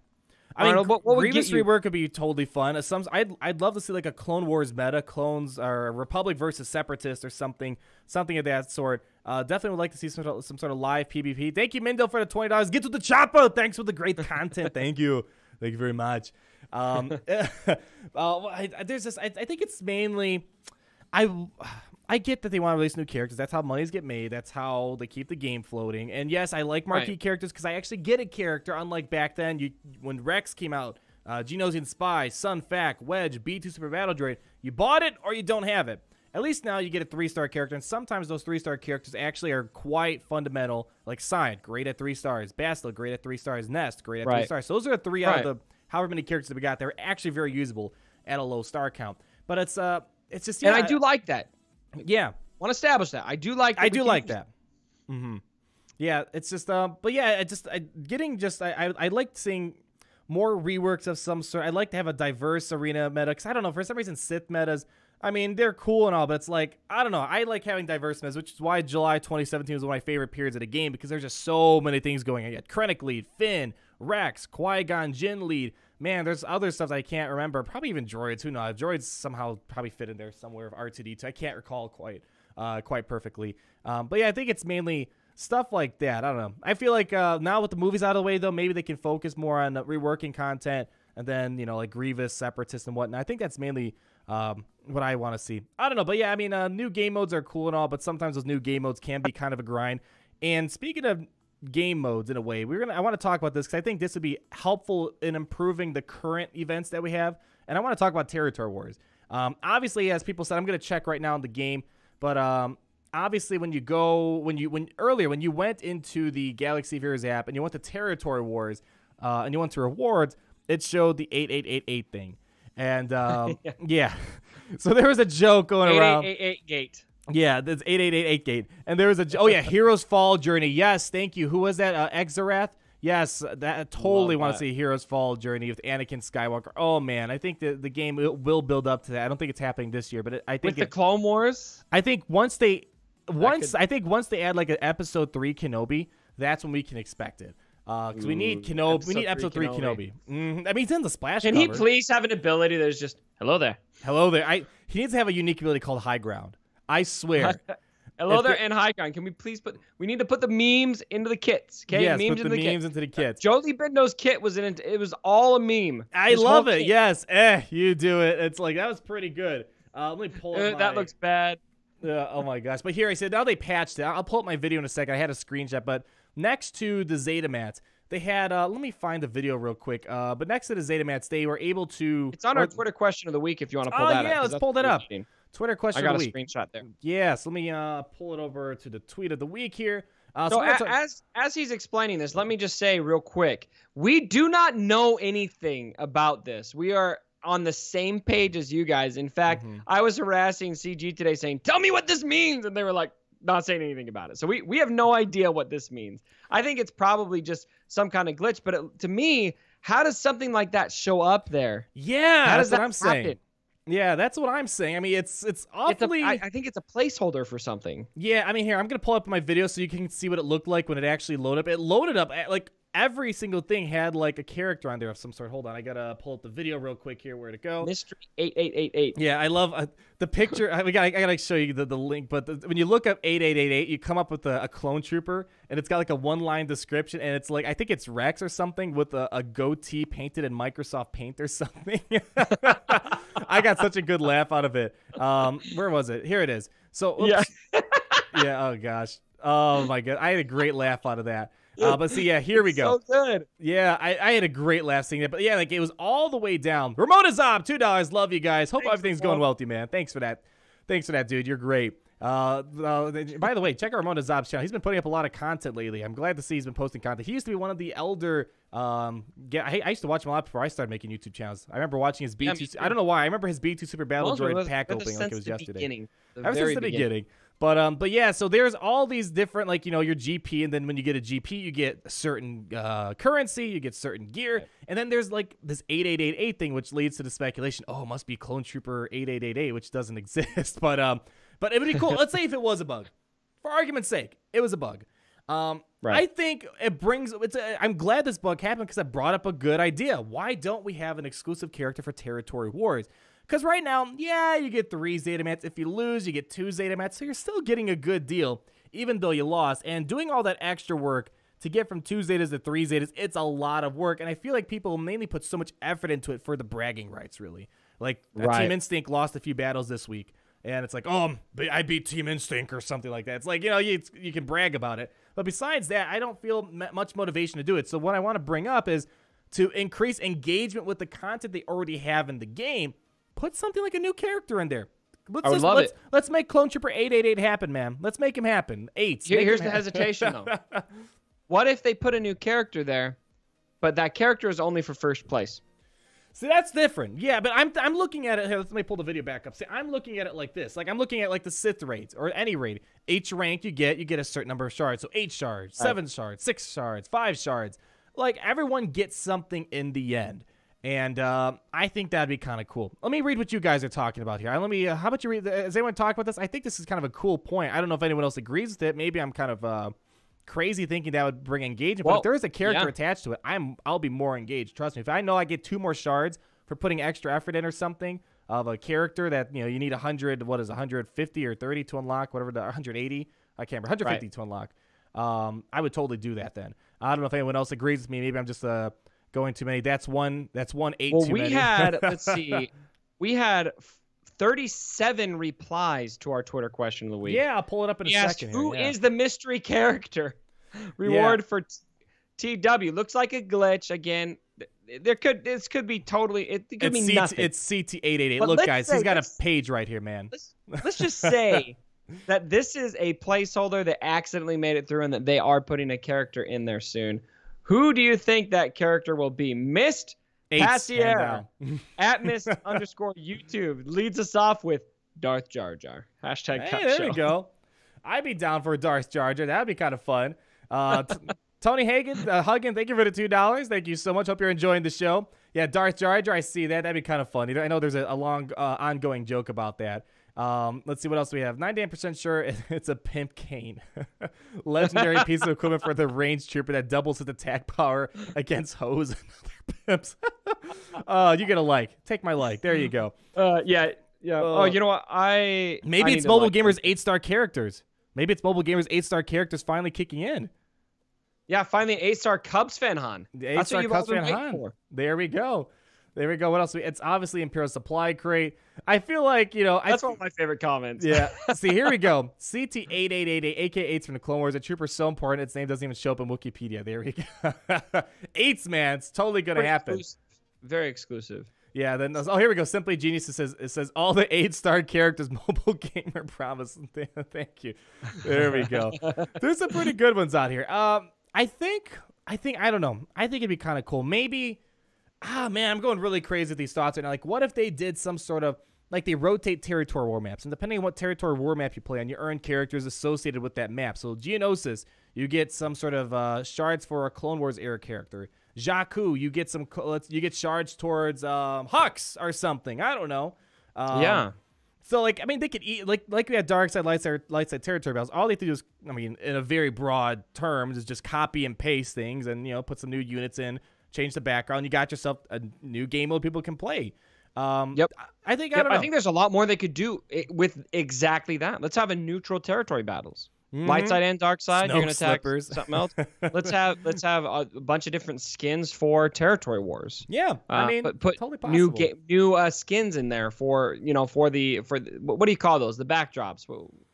I mean, what Grievous rework would be totally fun. I'd love to see like a Clone Wars meta, clones or Republic versus Separatists or something of that sort. Definitely would like to see some sort of live PvP. Thank you, Mindo, for the $20. Get to the chopper. Thanks for the great content. Thank you very much. There's this. I think it's mainly. I get that they want to release new characters. That's how monies get made. That's how they keep the game floating. And yes, I like marquee characters because I actually get a character. Unlike back then, when Rex came out, Genosian Spy, Sun Fac, Wedge, B2 Super Battle Droid, you bought it or you don't have it. At least now you get a 3-star character, and sometimes those 3-star characters actually are quite fundamental. Like Scion, great at 3 stars. Bastila, great at 3 stars. Nest, great at 3 stars. So those are the 3 out of the however many characters that we got. They're actually very usable at a low star count. But it's just and I do like that. Yeah, want to establish that. I do like that. Yeah, it's just but yeah, I like seeing more reworks of some sort. I'd like to have a diverse arena meta, because I don't know, for some reason Sith metas, I mean, they're cool and all, but it's like, I don't know. I like having diverse metas, which is why July 2017 was one of my favorite periods of the game, because there's just so many things going on. You had Krennic lead, Finn, Rex, Qui-Gon Jinn lead. Man, there's other stuff that I can't remember. Probably even droids. Who knows? Droids somehow probably fit in there somewhere of R2D2. I can't recall quite perfectly. But yeah, I think it's mainly stuff like that. I don't know. I feel like now with the movies out of the way, though, maybe they can focus more on reworking content, and then, you know, like Grievous, Separatists, and whatnot. I think that's mainly what I want to see. I don't know. But yeah, I mean, new game modes are cool and all, but sometimes those new game modes can be kind of a grind. And speaking of game modes, in a way, I want to talk about this, because I think this would be helpful in improving the current events that we have. And I want to talk about Territory Wars. Obviously, as people said, I'm going to check right now in the game, but obviously when you went into the Galaxy Viewers app and you went to Territory Wars and you went to rewards, it showed the 8888 thing. And yeah. So there was a joke going around. 8888 gate. Yeah, that's 8888 gate. And there was Heroes Fall Journey. Yes, thank you. Who was that? Exarath? Yes, that I totally want to see Heroes Fall Journey with Anakin Skywalker. Oh man, I think the game will build up to that. I don't think it's happening this year, but I think with the Clone Wars. I think once they add like an Episode 3 Kenobi, that's when we can expect it. Because we need Kenobi. We need Episode 3 Kenobi. I mean, he's in the splash cover. Can he please have an ability that's just hello there? Hello there. He needs to have a unique ability called High Ground. I swear. Hello there and High Ground. Can we please we need to put the memes into the kits. Okay, yes, memes put the memes into the kits. Jolie Bindo's kit was it was all a meme. I love it. Kit. Yes. You do it. It's like, that was pretty good. Let me pull up that looks bad. Oh my gosh. But here I said, now they patched it. I'll pull up my video in a second. I had a screenshot, but next to the Zeta mats, they had, let me find the video real quick. But next to the Zeta mats, they were able to. It's on our Twitter question of the week if you want to pull that up. Oh, yeah, let's pull that up. Twitter question of the week. I got a screenshot there. Yes, let me pull it over to the tweet of the week here. So as he's explaining this, let me just say real quick, we do not know anything about this. We are on the same page as you guys. In fact, I was harassing CG today saying, tell me what this means. And they were like, not saying anything about it. So we have no idea what this means. I think it's probably just some kind of glitch. But to me, how does something like that show up there? Yeah, how does that happen? Saying. Yeah, that's what I'm saying. I mean, it's awfully. I think it's a placeholder for something. Yeah, I mean, here, I'm going to pull up my video so you can see what it looked like when it actually loaded up. It loaded up, like, every single thing had, like, a character on there of some sort. Hold on, I got to pull up the video real quick here. Where'd it go? Mystery 8888. Yeah, I love the picture. I got to show you the link. But when you look up 8888, you come up with a clone trooper, and it's got, like, a one-line description. And it's, like, I think it's Rex or something with a goatee painted in Microsoft Paint or something. I got such a good laugh out of it. Where was it? Here it is. So, oops. Yeah, oh, gosh. Oh, my God. I had a great laugh out of that. But see, yeah, here we go. So good. Yeah, I had a great laugh seeing that. But yeah, like, it was all the way down. Ramona Zob, $2. Love you guys. Hope everything's going well with you, man. Thanks for that. Thanks for that, dude. You're great. By the way, check out Ramona Zob's channel. He's been putting up a lot of content lately. I'm glad to see he's been posting content. He used to be one of the elder. I used to watch him a lot before I started making YouTube channels. I remember watching his B2. I don't know why. I remember his B2 Super Battle Droid pack opening like it was yesterday. Ever since the beginning. But yeah, so there's all these different, like, you know, your GP, and then when you get a GP, you get certain currency, you get certain gear, and then there's like this 8888 thing, which leads to the speculation, oh, it must be Clone Trooper 8888, which doesn't exist. But it would be cool. Let's say if it was a bug, for argument's sake, it was a bug. Right. I think it brings. I'm glad this bug happened because it brought up a good idea. Why don't we have an exclusive character for Territory Wars? Because right now, yeah, you get 3 Zeta mats. If you lose, you get 2 Zeta mats. So you're still getting a good deal, even though you lost. And doing all that extra work to get from 2 Zetas to 3 Zetas, it's a lot of work. And I feel like people mainly put so much effort into it for the bragging rights, really. Like, Team Instinct lost a few battles this week. And it's like, oh, I beat Team Instinct or something like that. It's like, you know, you can brag about it. But besides that, I don't feel much motivation to do it. So what I want to bring up is to increase engagement with the content they already have in the game. Put something like a new character in there. Let's make Clone Trooper 888 happen, man. Let's make him happen. Here's the hesitation, though. What if they put a new character there, but that character is only for first place? See, that's different. Yeah, but I'm looking at it here. Let me pull the video back up. See, I'm looking at it like this. Like, I'm looking at, like, the Sith raids or any raid. H rank, you get a certain number of shards. So 8 shards, 7 shards, 6 shards, 5 shards. like everyone gets something in the end. And I think that'd be kind of cool. Let me read what you guys are talking about here. How about you read? Has anyone talked about this? I think this is kind of a cool point. I don't know if anyone else agrees with it. Maybe I'm kind of crazy thinking that would bring engagement. But if there is a character attached to it, I'll be more engaged. Trust me. If I know I get 2 more shards for putting extra effort in or something of a character that you need 100, 150 or 30 to unlock, whatever, the 180. I can't remember, 150 to unlock. I would totally do that then. I don't know if anyone else agrees with me. Maybe I'm just going too many. That's one 8 too many. Let's see. We had 37 replies to our Twitter question of the week. Yeah, I'll pull it up in a second. Who is the mystery character? Reward for TW. Looks like a glitch. Again, this could be totally, it could be nothing. It's CT888. Look, guys, he's got a page right here, man. Let's just say that this is a placeholder that accidentally made it through and that they are putting a character in there soon. Who do you think that character will be? Mist Passier at Mist_YouTube leads us off with Darth Jar Jar. Hashtag hey, there we go. I'd be down for a Darth Jar Jar. That'd be kind of fun. Tony Huggin, thank you for the $2. Thank you so much. Hope you're enjoying the show. Yeah, Darth Jar Jar, I see that. That'd be kind of fun. I know there's a long ongoing joke about that. Let's see what else we have. 99% sure it's a pimp cane. Legendary piece of equipment for the range trooper that doubles his attack power against hoes and other pimps. You get a like. Take my like. There you go. Yeah. Oh, you know what? Maybe it's Mobile Gamer's 8-star characters. Maybe it's Mobile Gamer's 8-star characters finally kicking in. Yeah, finally 8-star Cubs fan Han. The 8-star Cubs fan Han. There we go. What else? It's obviously Imperial Supply Crate. I feel like, that's one of my favorite comments. Yeah. See, here we go. CT8888, AK8s from the Clone Wars. A trooper's so important, its name doesn't even show up in Wikipedia. There we go. 8s, man. It's totally going to happen. Exclusive. Very exclusive. Yeah, then here we go. Simply Genius says all the 8-star characters Mobile Gamer promised. Thank you. There we go. There's some pretty good ones out here. I think I don't know. I think it'd be kind of cool. Maybe man, I'm going really crazy with these thoughts right now. Like, what if they did some sort of, like, they rotate territory war maps, and depending on what territory war map you play on, you earn characters associated with that map. So Geonosis, you get some sort of shards for a Clone Wars era character. Jakku, you get shards towards Hux or something. I don't know. Yeah. So, like, I mean, they could eat, like we had dark side, light side territory battles. All they have to do is, I mean, in a very broad terms, is just copy and paste things and, put some new units in, change the background. You got yourself a new game mode people can play. Yep. I think there's a lot more they could do with exactly that. Let's have a neutral territory battles. Mm-hmm. Light side and dark side. You're gonna attack something else. Let's have a bunch of different skins for territory wars. Yeah, I mean, put totally possible. new skins in there for what do you call those? The backdrops.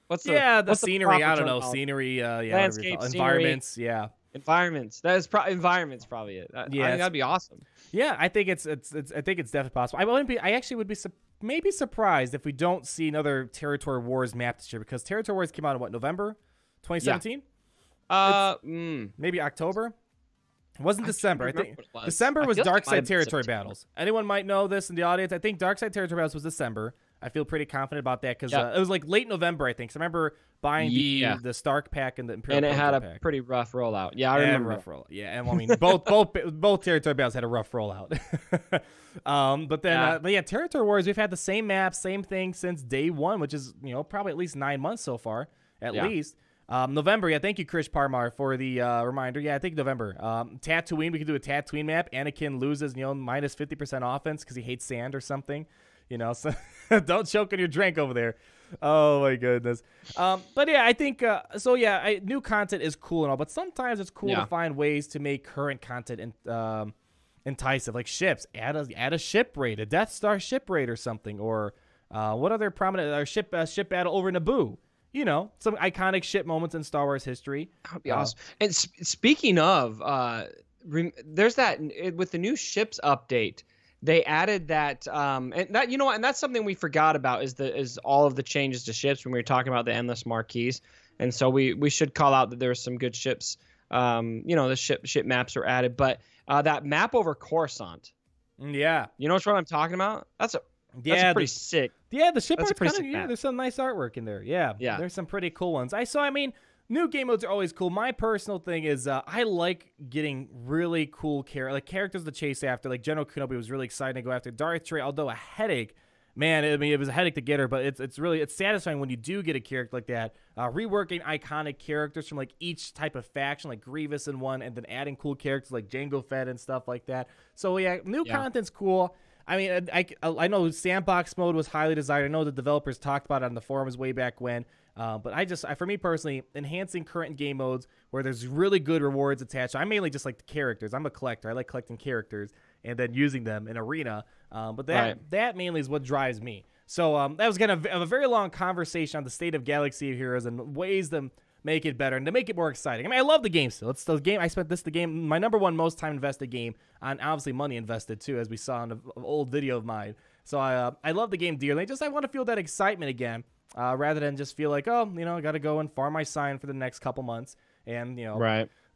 What's the scenery? I don't know. Scenery. Landscape, environments. Scenery. Yeah. Environments. Environment's probably it. I think that'd be awesome. Yeah, I think it's definitely possible. I actually would be maybe surprised if we don't see another Territory Wars map this year, because Territory Wars came out in November 2017? Yeah. Maybe October? It wasn't December. I think December was Dark Side Territory Battles. Anyone might know this in the audience. I think Dark Side Territory Battles was December. I feel pretty confident about that because it was like late November, I think. So I remember buying the Stark pack and the Imperial pack. And it had a pretty rough rollout. Yeah, I remember. Rough rollout. Yeah, and I mean both Territory Battles had a rough rollout. But Territory Wars, we've had the same map, same thing since day one, which is probably at least 9 months so far, at least. November, thank you, Krish Parmar, for the reminder. I think November. Tatooine, we could do a Tatooine map. Anakin loses, minus 50% offense because he hates sand or something. So don't choke on your drink over there. Oh my goodness. But yeah, I think new content is cool and all, but sometimes it's cool to find ways to make current content enticing, like ships. Add a ship raid, a Death Star ship raid or something, or what other prominent ship battle over Naboo. Some iconic ship moments in Star Wars history. That would be awesome. And speaking of, there's that with the new ships update. They added that, and that's something we forgot about is all of the changes to ships when we were talking about the endless marquees. And so we should call out that there's some good ships. The ship maps were added, but that map over Coruscant. Yeah. You know which one I'm talking about? That's pretty sick. Yeah, the ship art's kind of, there's some nice artwork in there. Yeah. There's some pretty cool ones. New game modes are always cool. My personal thing is I like getting really cool characters to chase after. Like General Kenobi was really exciting to go after. Darth Trey, although a headache, man, I mean, it was a headache to get her, but it's satisfying when you do get a character like that. Reworking iconic characters from like each type of faction, like Grievous in one, and then adding cool characters like Jango Fett and stuff like that. So yeah, new content's cool. I mean, I know sandbox mode was highly desired. I know the developers talked about it on the forums way back when. But for me personally, enhancing current game modes where there's really good rewards attached. I mainly just like the characters. I'm a collector. I like collecting characters and then using them in arena. But that mainly is what drives me. So that was kind of a very long conversation on the state of Galaxy of Heroes and ways to make it better and to make it more exciting. I mean, I love the game still. It's the game. I spent the game, my number one most time invested game, on obviously money invested too, as we saw in an old video of mine. So I love the game dearly. I want to feel that excitement again. Rather than just feel like, oh, I got to go and farm my sign for the next couple months. And,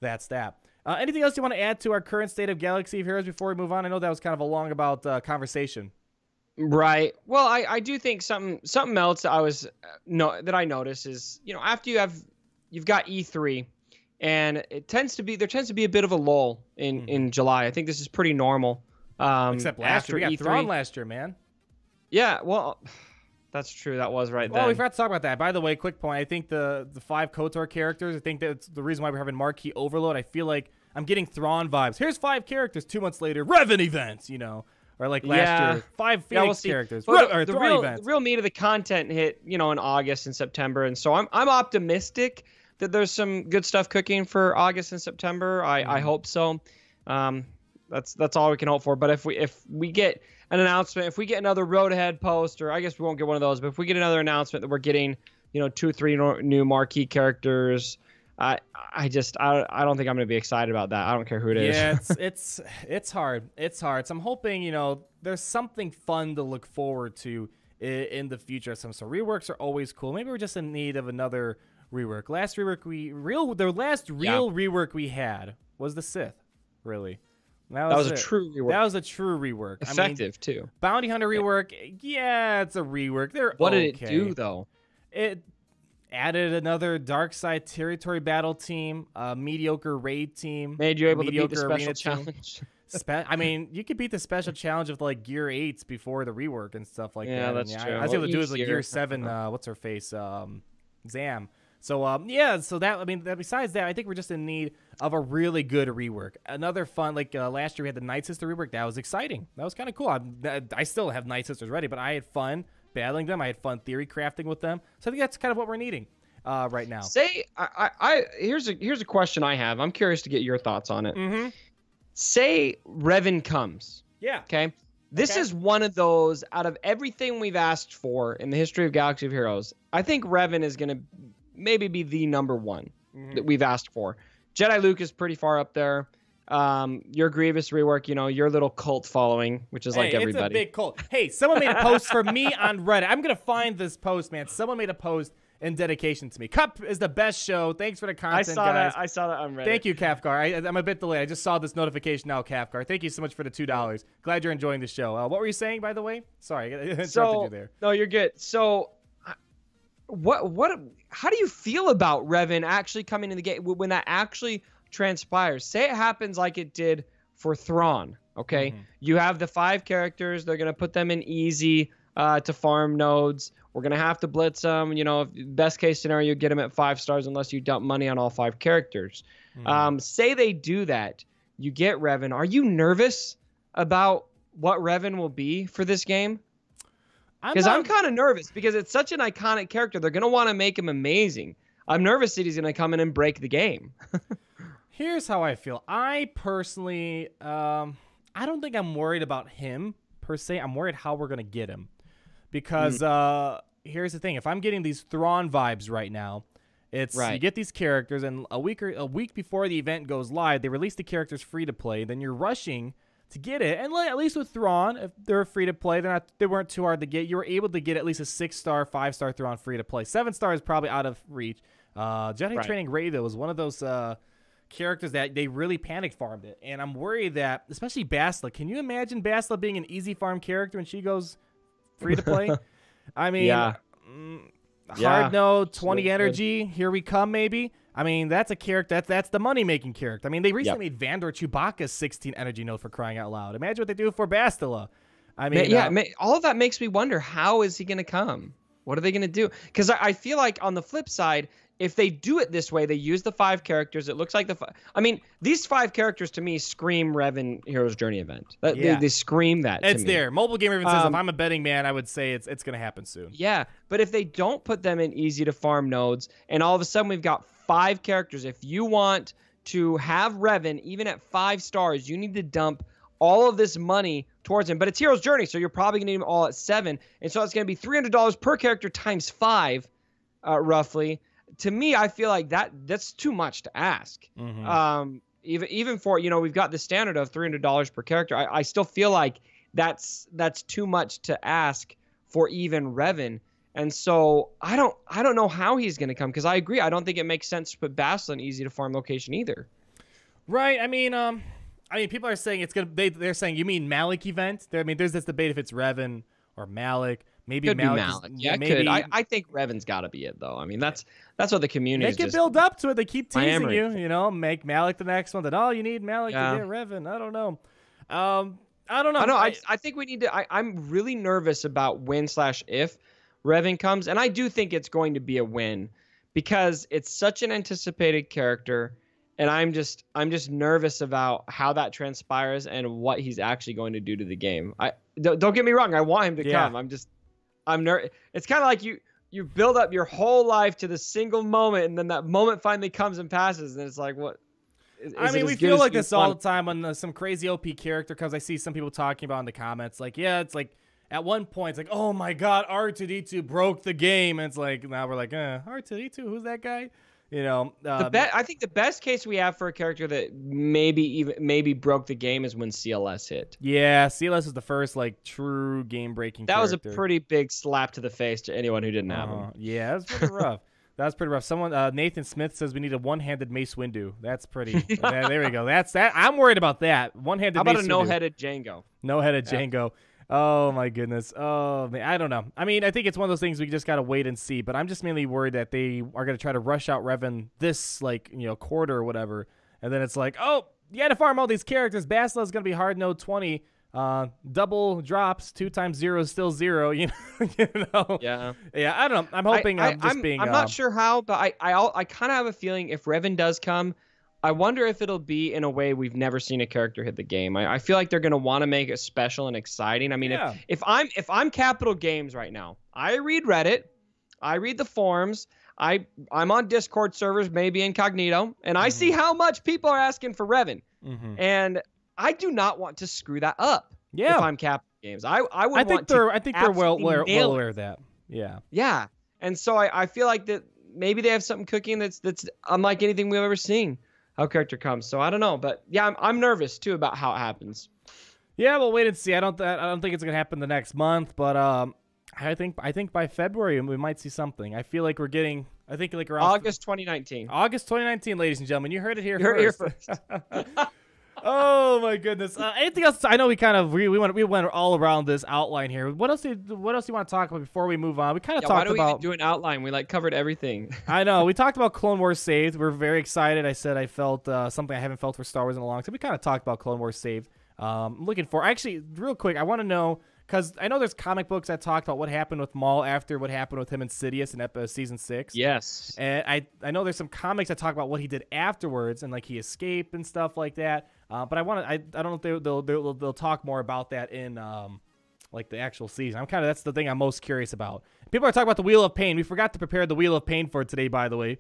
that's that. Anything else you want to add to our current state of Galaxy of Heroes before we move on? I know that was kind of a long conversation. Right. Well, I do think something else that I noticed is, after you've got E3, and there tends to be a bit of a lull in July. I think this is pretty normal. Except last year, we got Thrawn last year, man. Yeah, well, that's true. That was right then. Oh, we forgot to talk about that. By the way, quick point. I think the 5 KOTOR characters, I think that's the reason why we're having Marquee overload. I feel like I'm getting Thrawn vibes. Here's 5 characters. 2 months later, Revan events, Or like last year, 5 Phoenix characters. Well, the real meat of the content hit, in August and September. And so I'm optimistic that there's some good stuff cooking for August and September. I hope so. That's all we can hope for. But if we get an announcement, if we get another road ahead post, or I guess we won't get one of those, but if we get another announcement that we're getting, 2 or 3 new marquee characters, I don't think I'm going to be excited about that. I don't care who it is. Yeah, it's hard. It's hard. So I'm hoping, there's something fun to look forward to in the future. So reworks are always cool. Maybe we're just in need of another rework. The last rework we had was the Sith, really. That was a true rework. That was a true rework. Effective, too. Bounty Hunter rework, yeah, it's a rework. What did it do, though? It added another dark side territory battle team, a mediocre raid team. Made you able to beat the special challenge. You could beat the special challenge with like Gear 8s before the rework and stuff like that. Yeah, that's true. I was able to do it like Gear 7, what's her face, Zam. So, besides that, I think we're just in need of a really good rework. Another fun, last year we had the Night Sister rework. That was exciting. That was kind of cool. I still have Night Sisters ready, but I had fun battling them. I had fun theory crafting with them. So I think that's kind of what we're needing right now. Here's a question I have. I'm curious to get your thoughts on it. Mm-hmm. Say Revan comes. Yeah. Okay. This is one of those, out of everything we've asked for in the history of Galaxy of Heroes, I think Revan is going to maybe be the number one that we've asked for. Jedi Luke is pretty far up there. Your Grievous rework, your little cult following, which is like everybody. It's a big cult. Hey, someone made a post for me on Reddit. I'm going to find this post, man. Someone made a post in dedication to me. Cup is the best show. Thanks for the content, guys. I saw that on Reddit. Thank you, Kafkar. I'm a bit delayed. I just saw this notification now, Kafkar. Thank you so much for the $2. Glad you're enjoying the show. What were you saying, by the way? Sorry, I interrupted you there. No, you're good. So, how do you feel about Revan actually coming in the game when that actually transpires? Say it happens like it did for Thrawn, okay? Mm-hmm. You have the 5 characters. They're going to put them in easy to farm nodes. We're going to have to blitz them. Best case scenario, you get them at 5 stars unless you dump money on all 5 characters. Mm-hmm. Say they do that. You get Revan. Are you nervous about what Revan will be for this game? Because I'm kind of nervous because it's such an iconic character. They're going to want to make him amazing. I'm nervous that he's going to come in and break the game. Here's how I feel. I personally, I don't think I'm worried about him per se. I'm worried how we're going to get him. Because here's the thing. If I'm getting these Thrawn vibes right now, it's you get these characters, and a week before the event goes live, they release the characters free to play. Then you're rushing to get it, and at least with Thrawn, if they're free to play, they weren't too hard to get. You were able to get at least a 6-star, 5-star Thrawn free to play. 7-star is probably out of reach. Jedi Training Rey, though, was one of those characters that they really panic farmed it, and I'm worried that, especially Bastila. Can you imagine Bastila being an easy farm character when she goes free to play? I mean, Hard no 20 energy. Here we come, maybe. I mean, that's a character. That's the money-making character. I mean, they recently made Vandor Chewbacca's 16 energy node for crying out loud. Imagine what they do for Bastila. I mean, all of that makes me wonder, how is he going to come? What are they going to do? Because I feel like on the flip side, if they do it this way, they use the 5 characters. It looks like I mean, these 5 characters to me scream Revan Hero's Journey event. They scream that. It's there. Mobile Gamer even says, if I'm a betting man, I would say it's going to happen soon. Yeah, but if they don't put them in easy to farm nodes, and all of a sudden we've got 5 characters, if you want to have Revan even at 5 stars, you need to dump all of this money towards him. But it's Hero's Journey, so you're probably going to need them all at 7, and so it's going to be $300 per character times 5, roughly. To me, I feel like that's too much to ask. Mm-hmm. Even for, we've got the standard of $300 per character. I still feel like that's too much to ask for even Revan. And so I don't know how he's going to come, because I agree. I don't think it makes sense to put Bastila in easy to farm location either. Right. I mean, people are saying it's gonna. They're saying, you mean Malik event? There's this debate if it's Revan or Malik. Maybe could Malik. Be Malik. Yeah, maybe. I think Revan's got to be it, though. I mean, that's what the community. They can build up to it. They keep teasing you. Make Malik the next one. Then you need Malik to get Revan. I don't know. I don't know. I think we need to. I'm really nervous about when/if Revan comes, and I do think it's going to be a win, because it's such an anticipated character, and I'm just nervous about how that transpires and what he's actually going to do to the game. Don't get me wrong. I want him to come. I'm nervous. It's kind of like you build up your whole life to the single moment, and then that moment finally comes and passes, and it's like, what? We feel like this all the time when some crazy OP character comes. I see some people talking about in the comments, like, it's like at one point, it's like, oh my God, R2D2 broke the game. And it's like, now we're like, R2D2, who's that guy? I think the best case we have for a character that maybe broke the game is when CLS hit. Yeah, CLS is the first true game breaking. That was a pretty big slap to the face to anyone who didn't have him. Yeah, that's pretty rough. That's pretty rough. Someone, Nathan Smith says we need a one-handed Mace Windu. That's pretty. There we go. That's that. I'm worried about that. One-handed. How about Mace a no-headed Django? No-headed Django. Oh my goodness. Oh man, I don't know. I mean, I think it's one of those things we just gotta wait and see. But I'm just mainly worried that they are gonna try to rush out Revan this quarter or whatever, and then it's like, oh, you had to farm all these characters. Bastila's gonna be hard node 20. Double drops, 2 times 0 is still 0. You know. Yeah. I don't know. I'm hoping I'm not sure how, but I kind of have a feeling if Revan does come, I wonder if it'll be in a way we've never seen a character hit the game. I feel like they're going to want to make it special and exciting. I mean, if I'm Capital Games right now, I read Reddit, I read the forums, I'm on Discord servers, maybe incognito, and I see how much people are asking for Revan. Mm-hmm. And I do not want to screw that up. Yeah. If I'm Capital Games, I think they're well aware of that. Yeah. Yeah. And so I feel like that maybe they have something cooking that's unlike anything we've ever seen. How character comes. So I don't know, but yeah, I'm nervous too about how it happens. Yeah, we'll wait and see. I don't think it's gonna happen the next month, but I think by February we might see something. I feel like we're getting. I think like around August 2019. August 2019, ladies and gentlemen. You heard it here first. Oh my goodness! Anything else? I know we kind of we went all around this outline here. What else do you want to talk about before we move on? We kind of talked about. Why do we even do an outline? We covered everything. I know. We talked about Clone Wars Saved. We're very excited. I said I felt something I haven't felt for Star Wars in a long time. We kind of talked about Clone Wars Saved. Looking for actually real quick. I want to know. Because I know there's comic books that talked about what happened with Maul after what happened with him and Sidious in season 6. Yes. And I know there's some comics that talk about what he did afterwards and he escaped and stuff like that. But I don't know if they'll talk more about that in the actual season. That's the thing I'm most curious about. People are talking about the Wheel of Pain. We forgot to prepare the Wheel of Pain for today, by the way.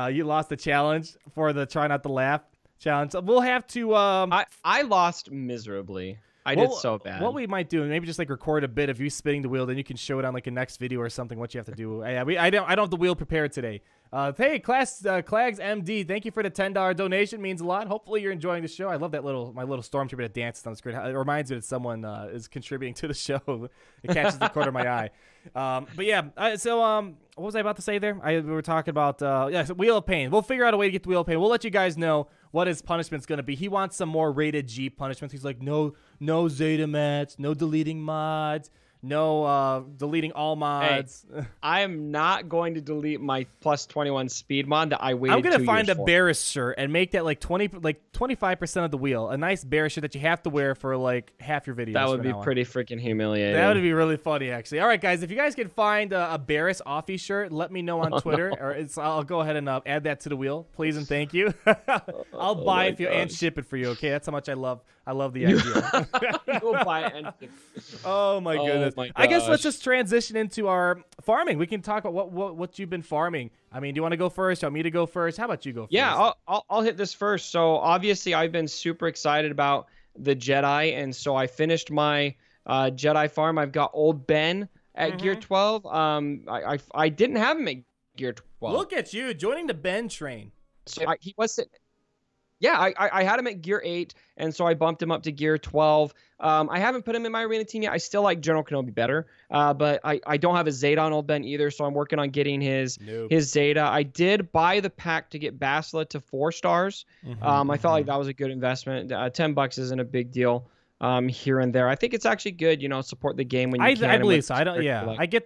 You lost the challenge for the Try Not to Laugh challenge. We'll have to. I lost miserably. I did so bad. What we might do, maybe just record a bit of you spinning the wheel, then you can show it on a next video or something. What you have to do. I don't have the wheel prepared today. Hey, Clags MD, thank you for the $10 donation. Means a lot. Hopefully you're enjoying the show. I love that my little stormtrooper that dances on the screen. It reminds me that someone is contributing to the show. It catches the corner of my eye. But yeah, so what was I about to say there? We were talking about so Wheel of Pain. We'll figure out a way to get the Wheel of Pain. We'll let you guys know what his punishment's going to be. He wants some more rated G punishments. He's like, no Zeta mats, no deleting mods, No deleting all mods. Hey, I am not going to delete my plus 21 speed mod that I waited. I'm gonna find a Barris shirt and make that like 25% of the wheel. A nice Barris shirt that you have to wear for like half your videos. That would be pretty freaking humiliating. That would be really funny, actually. All right, guys, if you guys can find a Barris Offie shirt, let me know on Twitter, or I'll go ahead and add that to the wheel, please and thank you. I'll buy it for you and ship it for you. Okay, that's how much I love the idea. You'll buy it and ship it. Oh my goodness! I guess let's just transition into our farming. We can talk about what you've been farming. I mean, do you want to go first? Do you want me to go first? How about you go first? Yeah, I'll hit this first. So obviously, I've been super excited about the Jedi, and so I finished my Jedi farm. I've got old Ben at gear 12. I didn't have him at gear 12. Look at you joining the Ben train. So he was sitting. Yeah, I had him at gear 8, and so I bumped him up to gear 12. I haven't put him in my arena team yet. I still like General Kenobi better, but I don't have a Zeta on Old Ben either, so I'm working on getting his Zeta. I did buy the pack to get Bastila to 4 stars. I felt like that was a good investment. $10 isn't a big deal here and there. I think it's actually good, support the game when you can. I believe so. I don't. Yeah, I get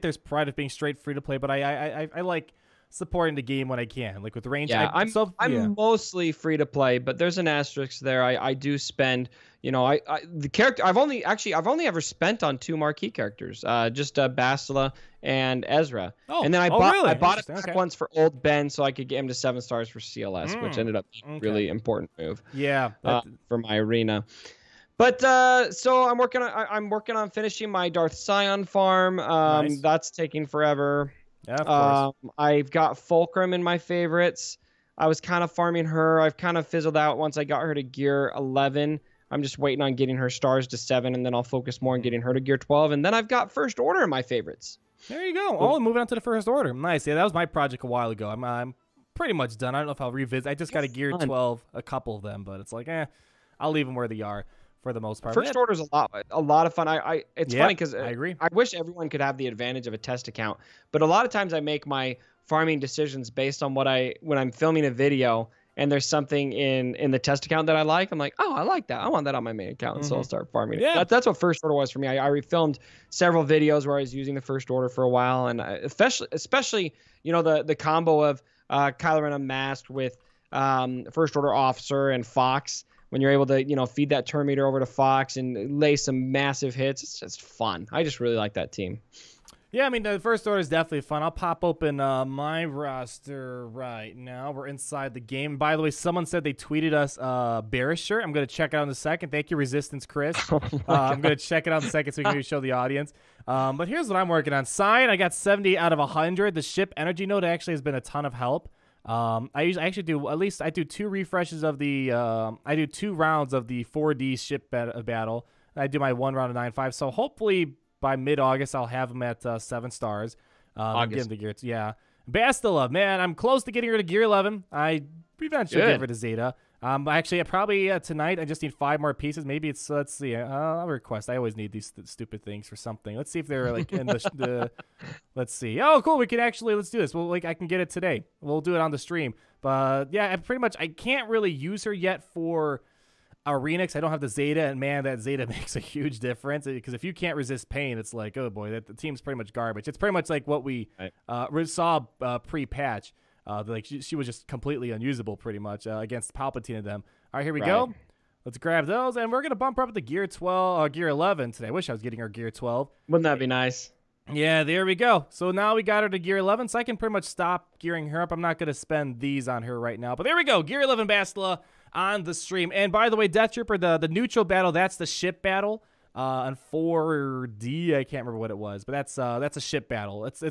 there's pride of being straight free to play, but I like supporting the game when I can, like with the range. Yeah, I'm mostly free to play, but there's an asterisk there. I do spend, the character I've only ever spent on 2 marquee characters, just Bastila and Ezra. And then I bought a pack once for Old Ben so I could get him to 7 stars for CLS, which ended up being a really important move. Yeah, for my arena. But so I'm working on finishing my Darth Scion farm. Nice. That's taking forever. Yeah, of course. I've got Fulcrum in my favorites. I was kind of farming her. I've kind of fizzled out once I got her to gear 11. I'm just waiting on getting her stars to 7, and then I'll focus more on getting her to gear 12. And then I've got First Order in my favorites. There you go. Oh, moving on to the First Order. Nice. Yeah, that was my project a while ago. I'm pretty much done. I don't know if I'll revisit. I just got a gear 12, a couple of them, but it's like, I'll leave them where they are for the most part. First Order is a lot of fun. It's funny because I agree. I wish everyone could have the advantage of a test account, but a lot of times I make my farming decisions based on when I'm filming a video and there's something in the test account that I like. I'm like, oh, I like that. I want that on my main account, so I'll start farming it. Yeah. That's what First Order was for me. I refilmed several videos where I was using the First Order for a while, and especially the combo of Kylo Ren unmasked with First Order officer and Fox. When you're able to, feed that turn meter over to Fox and lay some massive hits, it's just fun. I just really like that team. Yeah, I mean, the First Order is definitely fun. I'll pop open my roster right now. We're inside the game. By the way, someone said they tweeted us Barris shirt. I'm going to check it out in a second. Thank you, Resistance Chris. I'm going to check it out in a second so we can maybe show the audience. But here's what I'm working on. Sign, I got 70 out of 100. The ship energy node actually has been a ton of help. I actually do I do 2 refreshes of the I do 2 rounds of the 4D ship battle. I do my 1 round of 9.5. So hopefully by mid-August I'll have them at 7 stars. Get them to gear. Yeah, Bastila, man, I'm close to getting her to gear 11. I eventually give her to Zeta. Actually, probably tonight I just need 5 more pieces. Maybe it's let's see. I'll request. I always need these stupid things for something. Let's see if they're like in the. Let's see. Oh, cool. We can actually let's do this. Well, I can get it today. We'll do it on the stream. But yeah, I can't really use her yet for arena because I don't have the Zeta, and man, that Zeta makes a huge difference. Because if you can't resist pain, it's like, oh boy, the team's pretty much garbage. It's pretty much like what we saw pre-patch. She was just completely unusable pretty much against Palpatine and them. All right, here we go. Let's grab those, and we're going to bump her up to gear 12, gear 11 today. I wish I was getting her gear 12. Wouldn't that be nice? Yeah, there we go. So now we got her to gear 11, so I can pretty much stop gearing her up. I'm not going to spend these on her right now. But there we go, gear 11 Bastila on the stream. And by the way, Death Trooper, the neutral battle, that's the ship battle. On 4D, I can't remember what it was, but that's a ship battle. It's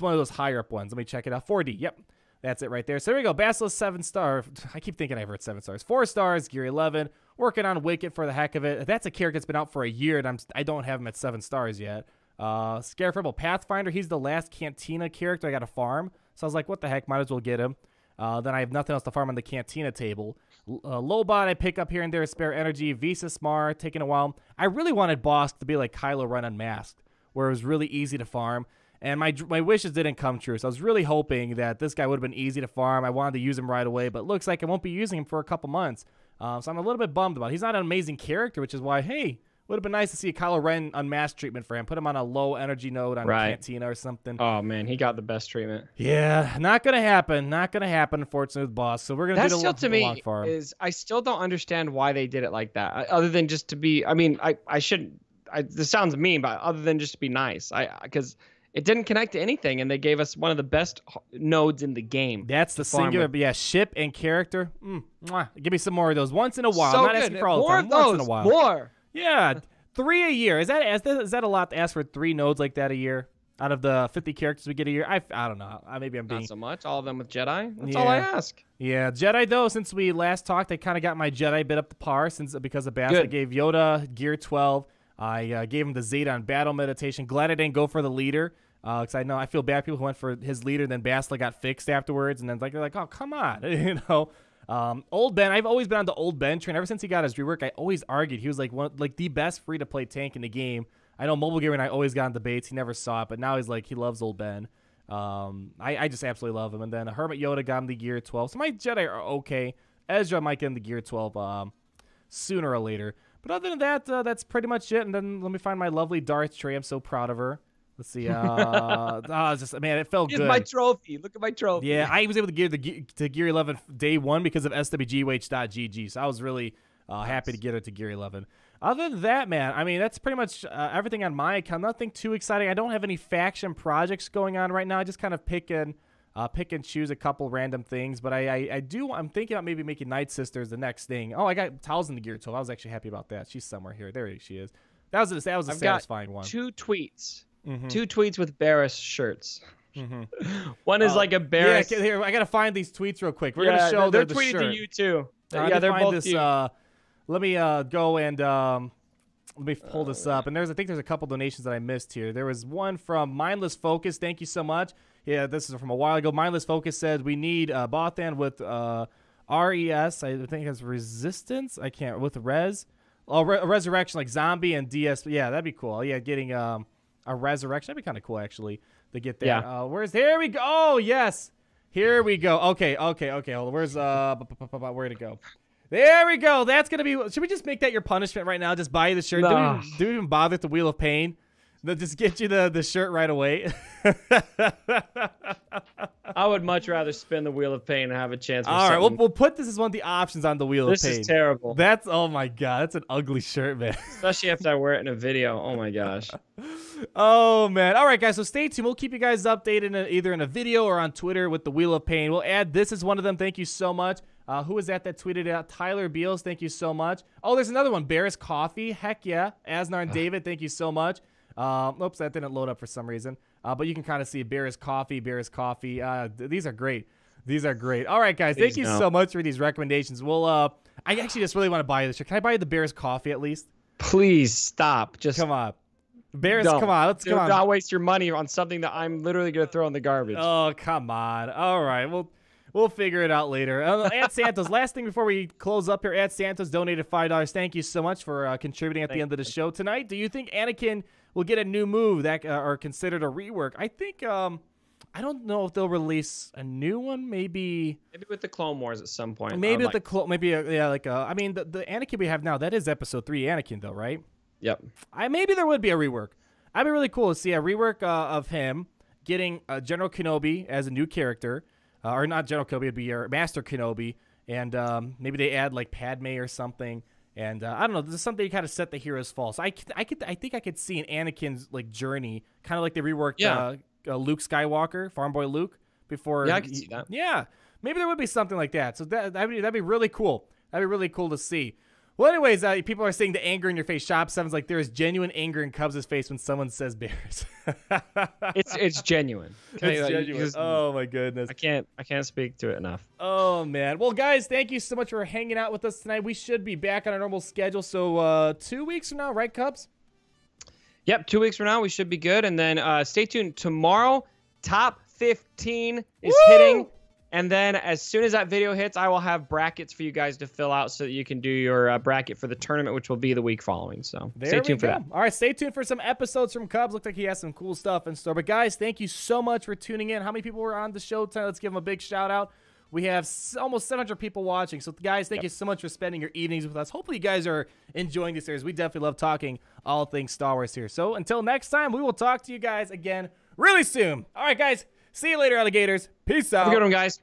one of those higher up ones. Let me check it out. 4D. Yep. That's it right there. So there we go. Bastila 7 star. I keep thinking I've heard 7 stars. 4 stars, gear 11. Working on Wicket for the heck of it. That's a character that's been out for a year, and I don't have him at 7 stars yet. Scarefable Pathfinder. He's the last Cantina character I got to farm. So I was like, what the heck? Might as well get him. Then I have nothing else to farm on the Cantina table. Lobot I pick up here and there. Spare Energy. Visa Smar. Taking a while. I really wanted Bosk to be like Kylo Ren unmasked, where it was really easy to farm. And my wishes didn't come true. So I was really hoping that this guy would have been easy to farm. I wanted to use him right away, but it looks like I won't be using him for a couple months. So I'm a little bit bummed about it. He's not an amazing character, which is why, hey, Would have been nice to see a Kylo Ren unmasked treatment for him. Put him on a low energy node on Cantina or something. Oh man, he got the best treatment. Yeah, not gonna happen. Not gonna happen, unfortunately, with Boss. So we're gonna do the long for him. I still don't understand why they did it like that. Other than just to be, I mean, I shouldn't. This sounds mean, but other than just to be nice, because it didn't connect to anything, and they gave us one of the best nodes in the game. That's the singular, but yeah, ship and character. Give me some more of those once in a while. So I'm not good. asking for all the time. Once in a while. More. Yeah, 3 a year. Is that a lot to ask for 3 nodes like that a year? Out of the 50 characters we get a year? I don't know. Maybe I'm being... Not so much. All of them with Jedi. That's all I ask. Yeah, Jedi, though, since we last talked, I kind of got my Jedi bit up to par because of Bastila. I gave Yoda Gear 12. I gave him the Zeta on Battle Meditation. Glad I didn't go for the leader. Because I feel bad people who went for his leader, then Bastila got fixed afterwards, and then they're like, oh, come on. Old Ben, I've always been on the old Ben train. Ever since he got his rework, I always argued he was like the best free-to-play tank in the game. I know Mobile Gamer and I always got in debates. He never saw it, but now he's like, he loves old Ben. I just absolutely love him. And then Hermit Yoda got him the Gear 12. So my Jedi are okay. Ezra might get him the Gear 12 sooner or later. But other than that, that's pretty much it. And then let me find my lovely Darth Trey. I'm so proud of her. Let's see. Man, it felt good. Here's my trophy. Look at my trophy. Yeah, I was able to get to Gear 11 day 1 because of swgh.gg. So I was really happy to get her to Gear 11. Other than that, man, I mean, that's pretty much everything on my account. Nothing too exciting. I don't have any faction projects going on right now. I just kind of pick and choose a couple random things. But I'm thinking about maybe making Night Sisters the next thing. Oh, I got Towels in the Gear 12. I was actually happy about that. She's somewhere here. There she is. That was a satisfying one. 2 tweets. 2 tweets with Barris shirts. One is like a Barris. Yeah, here, I got to find these tweets real quick. We're going to show they're the tweeting shirt. to you, too. Yeah, they're both this, you. Let me go and let me pull this up. And I think there's a couple donations that I missed here. There was one from Mindless Focus. Thank you so much. Yeah, this is from a while ago. Mindless Focus said we need Bothan with RES. I think it's Resistance. I can't with Res. Oh, Resurrection like Zombie and DS. Yeah, that'd be cool. Yeah, getting a Resurrection. That'd be kind of cool actually to get that. Yeah. Here we go. Oh yes. Here we go. Okay. Hold on. Where's where'd it go? There we go. That's gonna be. Should we just make that your punishment right now? Just buy you the shirt. No. Do we even bother with the Wheel of Pain? They'll just get you the shirt right away. I would much rather spin the Wheel of Pain and have a chance. All right, we'll put this as one of the options on the Wheel of Pain. This is terrible. Oh my god, that's an ugly shirt, man. Especially after I wear it in a video. Oh my gosh. Oh man. All right, guys. So stay tuned. We'll keep you guys updated either in a video or on Twitter with the Wheel of Pain. We'll add this as one of them. Thank you so much. Who was that tweeted out? Tyler Beals. Thank you so much. Oh, there's another one. Barris Coffee. Heck yeah. Asnar and David. Thank you so much. Oops, that didn't load up for some reason. But you can kind of see Barris Coffee. These are great. All right, guys. Thank you so much for these recommendations. We'll I actually just really want to buy this shirt. Can I buy you the Barris Coffee at least? Please stop. Just come on. Barris, come on. Let's come on. Not waste your money on something that I'm literally going to throw in the garbage. Oh, come on. All right. We'll figure it out later. At Santos, last thing before we close up here, at Santos donated $5. Thank you so much for contributing at the end of the show tonight. Do you think Anakin will get a new move that are considered a rework? I think I don't know if they'll release a new one. Maybe with the Clone Wars at some point. Maybe with the Clone. Maybe I mean the Anakin we have now, that is Episode 3 Anakin though, right? Yep. Maybe there would be a rework. I'd be really cool to see a rework of him getting General Kenobi as a new character. Or not General Kenobi, it'd be Master Kenobi, and maybe they add like Padme or something, and I don't know. This is something to kind of set the heroes fall. So I think I could see an Anakin's like journey, kind of like they reworked Luke Skywalker, Farm Boy Luke, before. Yeah, I can see that. Yeah, maybe there would be something like that. So that'd be really cool. That'd be really cool to see. Well, anyways, people are saying the anger in your face. Shop 7's like there is genuine anger in Cubs' face when someone says Bears. It's genuine. It's genuine. Oh my goodness. I can't speak to it enough. Oh man. Well, guys, thank you so much for hanging out with us tonight. We should be back on our normal schedule. So 2 weeks from now, right, Cubs? Yep, 2 weeks from now we should be good. And then stay tuned. Tomorrow, top 15 is hitting. And then as soon as that video hits, I will have brackets for you guys to fill out so that you can do your bracket for the tournament, which will be the week following. So stay tuned for that. All right, stay tuned for some episodes from Cubs. Looks like he has some cool stuff in store. But guys, thank you so much for tuning in. How many people were on the show tonight? Let's give them a big shout out. We have almost 700 people watching. So, guys, thank you so much for spending your evenings with us. Hopefully, you guys are enjoying this series. We definitely love talking all things Star Wars here. So, until next time, we will talk to you guys again really soon. All right, guys. See you later, alligators. Peace out. Have a good one, guys.